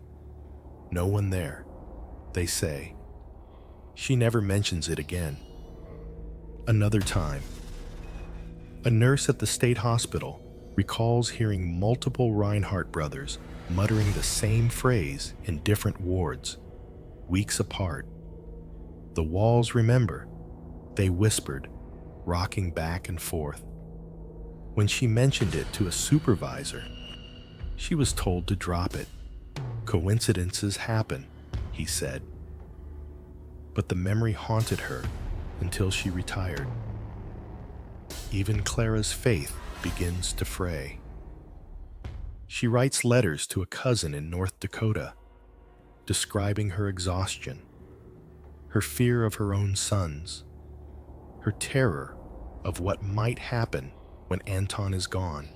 No one there, they say. She never mentions it again. Another time, a nurse at the state hospital recalls hearing multiple Reinhardt brothers muttering the same phrase in different wards, weeks apart. The walls remember. They whispered, rocking back and forth. When she mentioned it to a supervisor, she was told to drop it. Coincidences happen, he said. But the memory haunted her until she retired. Even Clara's faith begins to fray. She writes letters to a cousin in North Dakota, describing her exhaustion, her fear of her own sons, her terror of what might happen when Anton is gone.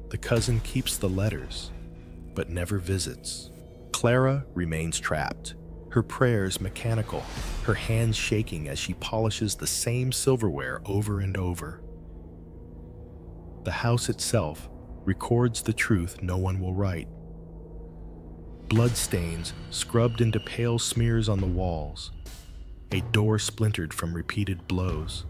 The cousin keeps the letters, but never visits. Clara remains trapped, her prayers mechanical, her hands shaking as she polishes the same silverware over and over. The house itself records the truth no one will write. Bloodstains scrubbed into pale smears on the walls, a door splintered from repeated blows.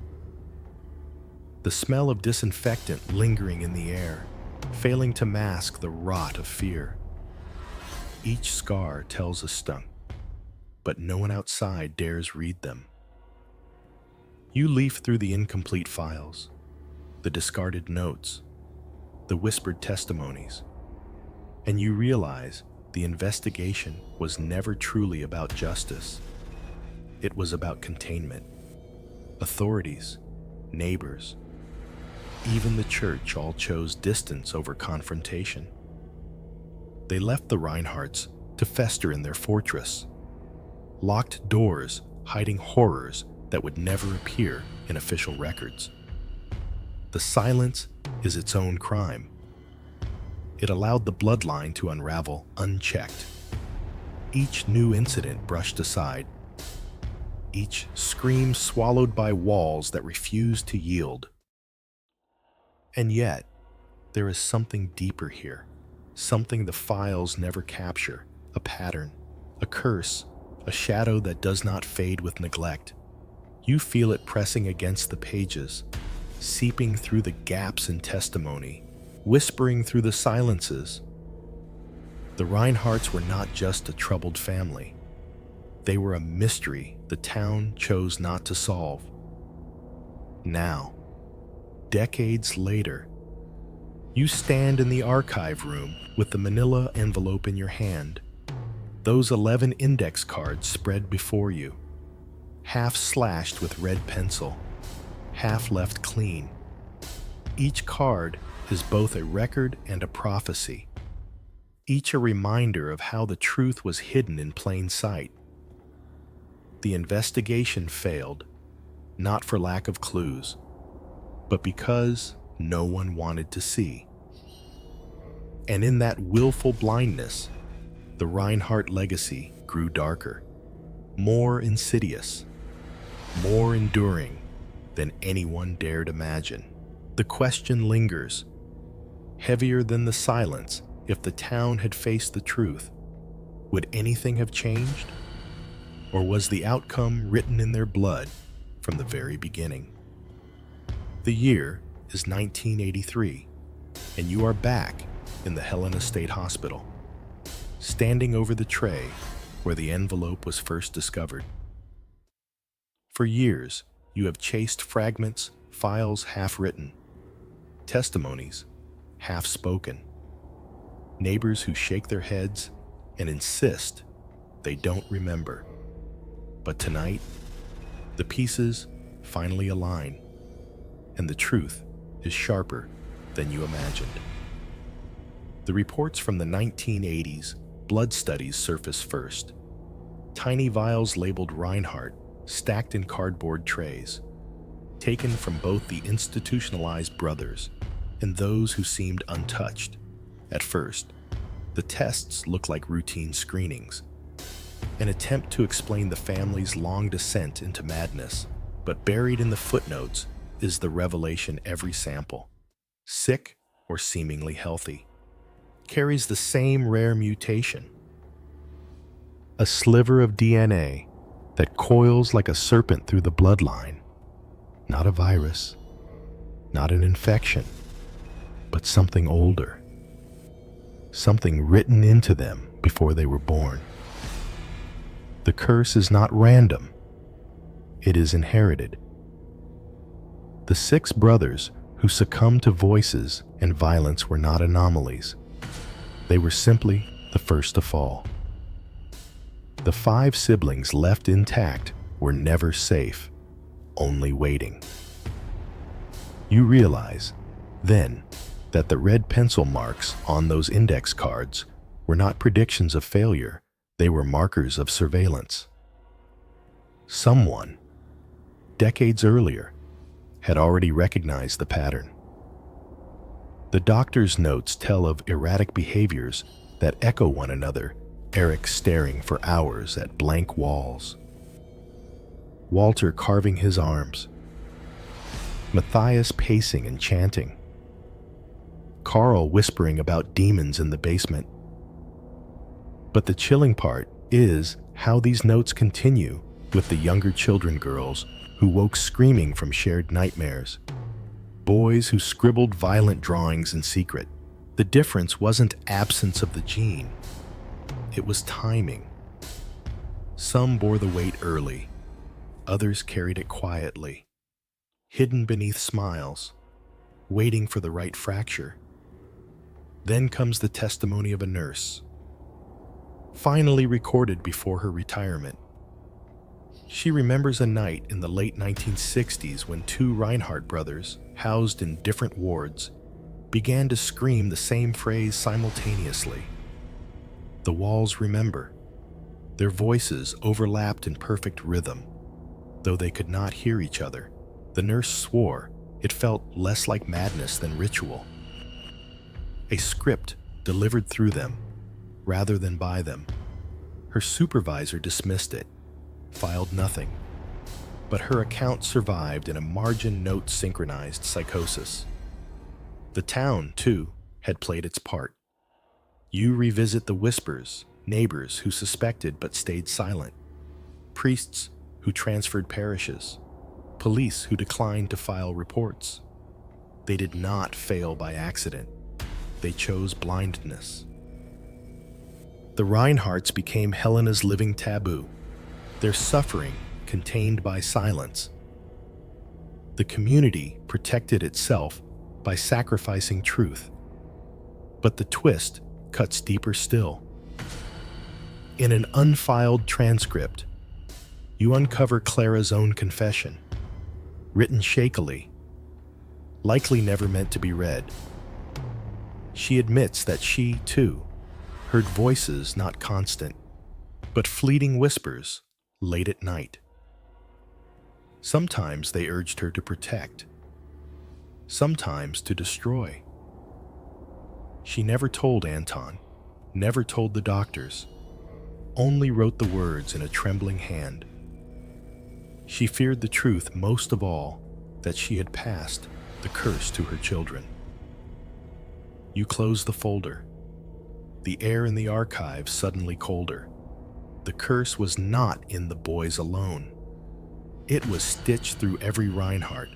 The smell of disinfectant lingering in the air, failing to mask the rot of fear. Each scar tells a story, but no one outside dares read them. You leaf through the incomplete files, the discarded notes, the whispered testimonies, and you realize the investigation was never truly about justice. It was about containment. Authorities, neighbors, even the church all chose distance over confrontation. They left the Reinhardts to fester in their fortress, locked doors hiding horrors that would never appear in official records. The silence is its own crime. It allowed the bloodline to unravel unchecked. Each new incident brushed aside, each scream swallowed by walls that refused to yield. And yet, there is something deeper here, something the files never capture, a pattern, a curse, a shadow that does not fade with neglect. You feel it pressing against the pages, seeping through the gaps in testimony, whispering through the silences. The Reinhardts were not just a troubled family. They were a mystery the town chose not to solve. Now, decades later, you stand in the archive room with the manila envelope in your hand, those 11 index cards spread before you, half slashed with red pencil, half left clean. Each card is both a record and a prophecy, each a reminder of how the truth was hidden in plain sight. The investigation failed, not for lack of clues, but because no one wanted to see. And in that willful blindness, the Reinhardt legacy grew darker, more insidious, more enduring than anyone dared imagine. The question lingers, heavier than the silence. If the town had faced the truth, would anything have changed? Or was the outcome written in their blood from the very beginning? The year is 1983, and you are back in the Helena State Hospital, standing over the tray where the envelope was first discovered. For years, you have chased fragments, files half-written, testimonies half-spoken, neighbors who shake their heads and insist they don't remember. But tonight, the pieces finally align, and the truth is sharper than you imagined. The reports from the 1980s blood studies surface first. Tiny vials labeled Reinhardt, stacked in cardboard trays, taken from both the institutionalized brothers and those who seemed untouched. At first, the tests looked like routine screenings, an attempt to explain the family's long descent into madness, but buried in the footnotes is the revelation: every sample, sick or seemingly healthy, carries the same rare mutation. A sliver of DNA that coils like a serpent through the bloodline. Not a virus, not an infection, but something older. Something written into them before they were born. The curse is not random. It is inherited. The 6 brothers who succumbed to voices and violence were not anomalies. They were simply the first to fall. The 5 siblings left intact were never safe, only waiting. You realize, then, that the red pencil marks on those index cards were not predictions of failure, they were markers of surveillance. Someone, decades earlier, had already recognized the pattern. The doctor's notes tell of erratic behaviors that echo one another, Eric staring for hours at blank walls, Walter carving his arms, Matthias pacing and chanting, Carl whispering about demons in the basement. But the chilling part is how these notes continue with the younger children, girls who woke screaming from shared nightmares, boys who scribbled violent drawings in secret. The difference wasn't absence of the gene, it was timing. Some bore the weight early, others carried it quietly, hidden beneath smiles, waiting for the right fracture. Then comes the testimony of a nurse, finally recorded before her retirement. She remembers a night in the late 1960s when 2 Reinhardt brothers, housed in different wards, began to scream the same phrase simultaneously. The walls remember. Their voices overlapped in perfect rhythm. Though they could not hear each other, the nurse swore it felt less like madness than ritual. A script delivered through them, rather than by them. Her supervisor dismissed it, filed nothing, but her account survived in a margin note synchronized psychosis. The town, too, had played its part. You revisit the whispers, neighbors who suspected but stayed silent, priests who transferred parishes, police who declined to file reports. They did not fail by accident. They chose blindness. The Reinhardts became Helena's living taboo, their suffering contained by silence. The community protected itself by sacrificing truth. But the twist cuts deeper still. In an unfiled transcript, you uncover Clara's own confession, written shakily, likely never meant to be read. She admits that she, too, heard voices not constant, but fleeting whispers late at night. Sometimes they urged her to protect, sometimes to destroy. She never told Anton, never told the doctors, only wrote the words in a trembling hand. She feared the truth most of all, that she had passed the curse to her children. You close the folder. The air in the archive suddenly colder. The curse was not in the boys alone. It was stitched through every Reinhardt,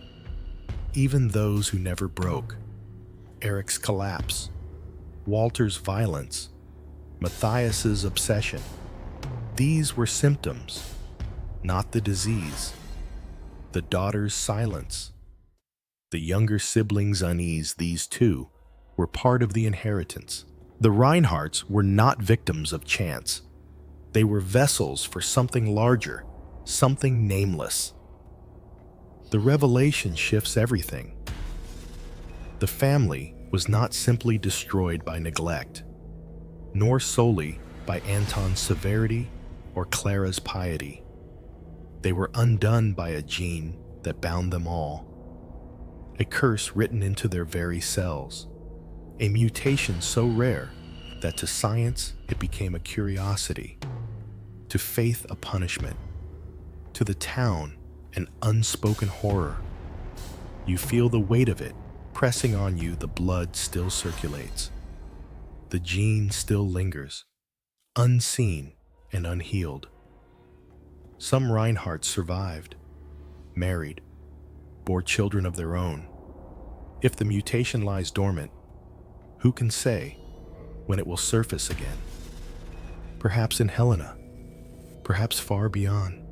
even those who never broke. Eric's collapse, Walter's violence, Matthias's obsession. These were symptoms, not the disease. The daughter's silence, the younger siblings' unease, these too were part of the inheritance. The Reinhardts were not victims of chance. They were vessels for something larger, something nameless. The revelation shifts everything. The family was not simply destroyed by neglect, nor solely by Anton's severity or Clara's piety. They were undone by a gene that bound them all, a curse written into their very cells, a mutation so rare that to science it became a curiosity, to faith a punishment, to the town an unspoken horror. You feel the weight of it pressing on you. The blood still circulates. The gene still lingers, unseen and unhealed. Some Reinhardts survived, married, bore children of their own. If the mutation lies dormant, who can say when it will surface again? Perhaps in Helena, perhaps far beyond.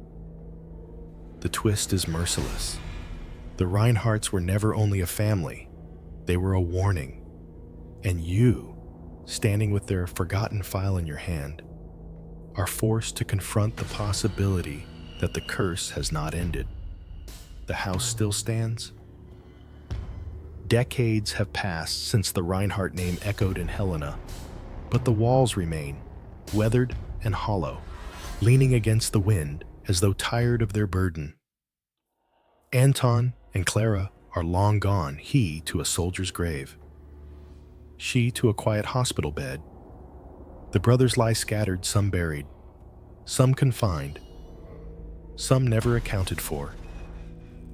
The twist is merciless. The Reinhardts were never only a family, they were a warning. And you, standing with their forgotten file in your hand, are forced to confront the possibility that the curse has not ended. The house still stands. Decades have passed since the Reinhardt name echoed in Helena, but the walls remain, weathered and hollow, leaning against the wind as though tired of their burden. Anton and Clara are long gone, he to a soldier's grave, she to a quiet hospital bed. The brothers lie scattered, some buried, some confined, some never accounted for.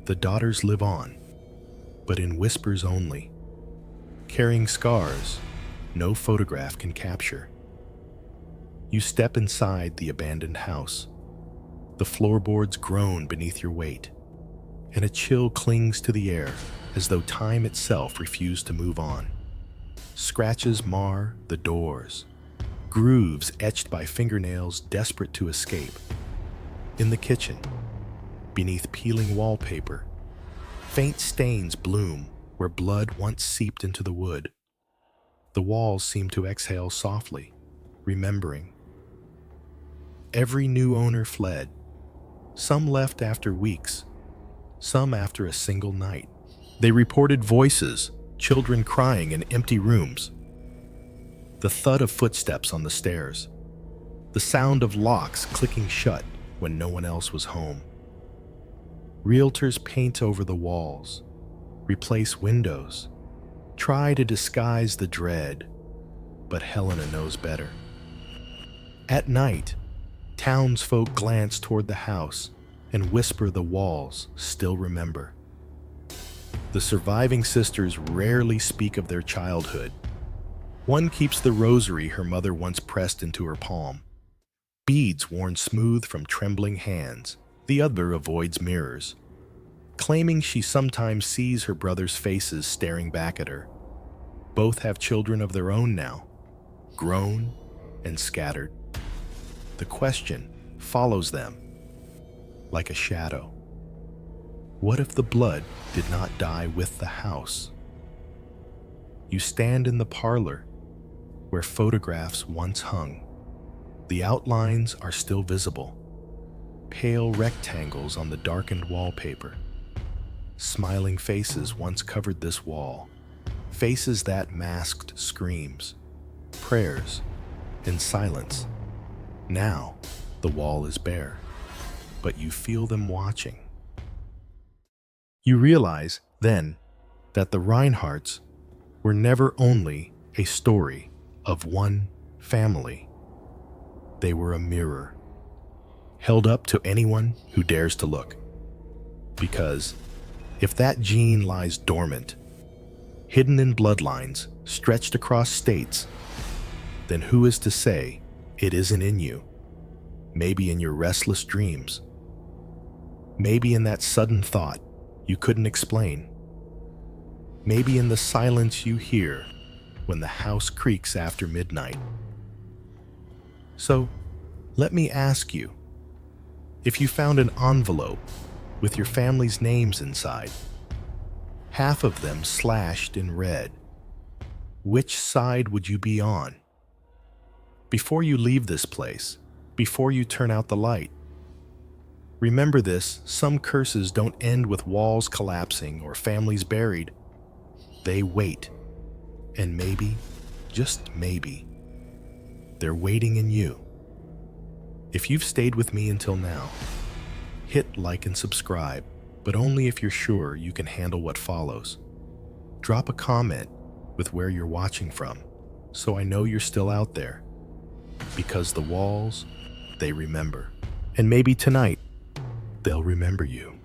The daughters live on, but in whispers only, carrying scars no photograph can capture. You step inside the abandoned house. The floorboards groan beneath your weight, and a chill clings to the air as though time itself refused to move on. Scratches mar the doors, grooves etched by fingernails desperate to escape. In the kitchen, beneath peeling wallpaper, faint stains bloom where blood once seeped into the wood. The walls seem to exhale softly, remembering. Every new owner fled. Some left after weeks, some after a single night. They reported voices, children crying in empty rooms, the thud of footsteps on the stairs, the sound of locks clicking shut when no one else was home. Realtors paint over the walls, replace windows, try to disguise the dread, but Helena knows better. At night, townsfolk glance toward the house and whisper the walls still remember. The surviving sisters rarely speak of their childhood. One keeps the rosary her mother once pressed into her palm, beads worn smooth from trembling hands. The other avoids mirrors, claiming she sometimes sees her brother's faces staring back at her. Both have children of their own now, grown and scattered. The question follows them like a shadow. What if the blood did not die with the house? You stand in the parlor where photographs once hung. The outlines are still visible, pale rectangles on the darkened wallpaper. Smiling faces once covered this wall, faces that masked screams, prayers, and silence. Now, the wall is bare, but you feel them watching. You realize, then, that the Reinhardts were never only a story of one family. They were a mirror, held up to anyone who dares to look. Because if that gene lies dormant, hidden in bloodlines stretched across states, then who is to say it isn't in you? Maybe in your restless dreams. Maybe in that sudden thought you couldn't explain. Maybe in the silence you hear when the house creaks after midnight. So, let me ask you, if you found an envelope with your family's names inside, half of them slashed in red, which side would you be on? Before you leave this place, before you turn out the light, remember this: some curses don't end with walls collapsing or families buried. They wait. And maybe, just maybe, they're waiting in you. If you've stayed with me until now, hit like and subscribe, but only if you're sure you can handle what follows. Drop a comment with where you're watching from, so I know you're still out there. Because the walls, they remember. And maybe tonight, they'll remember you.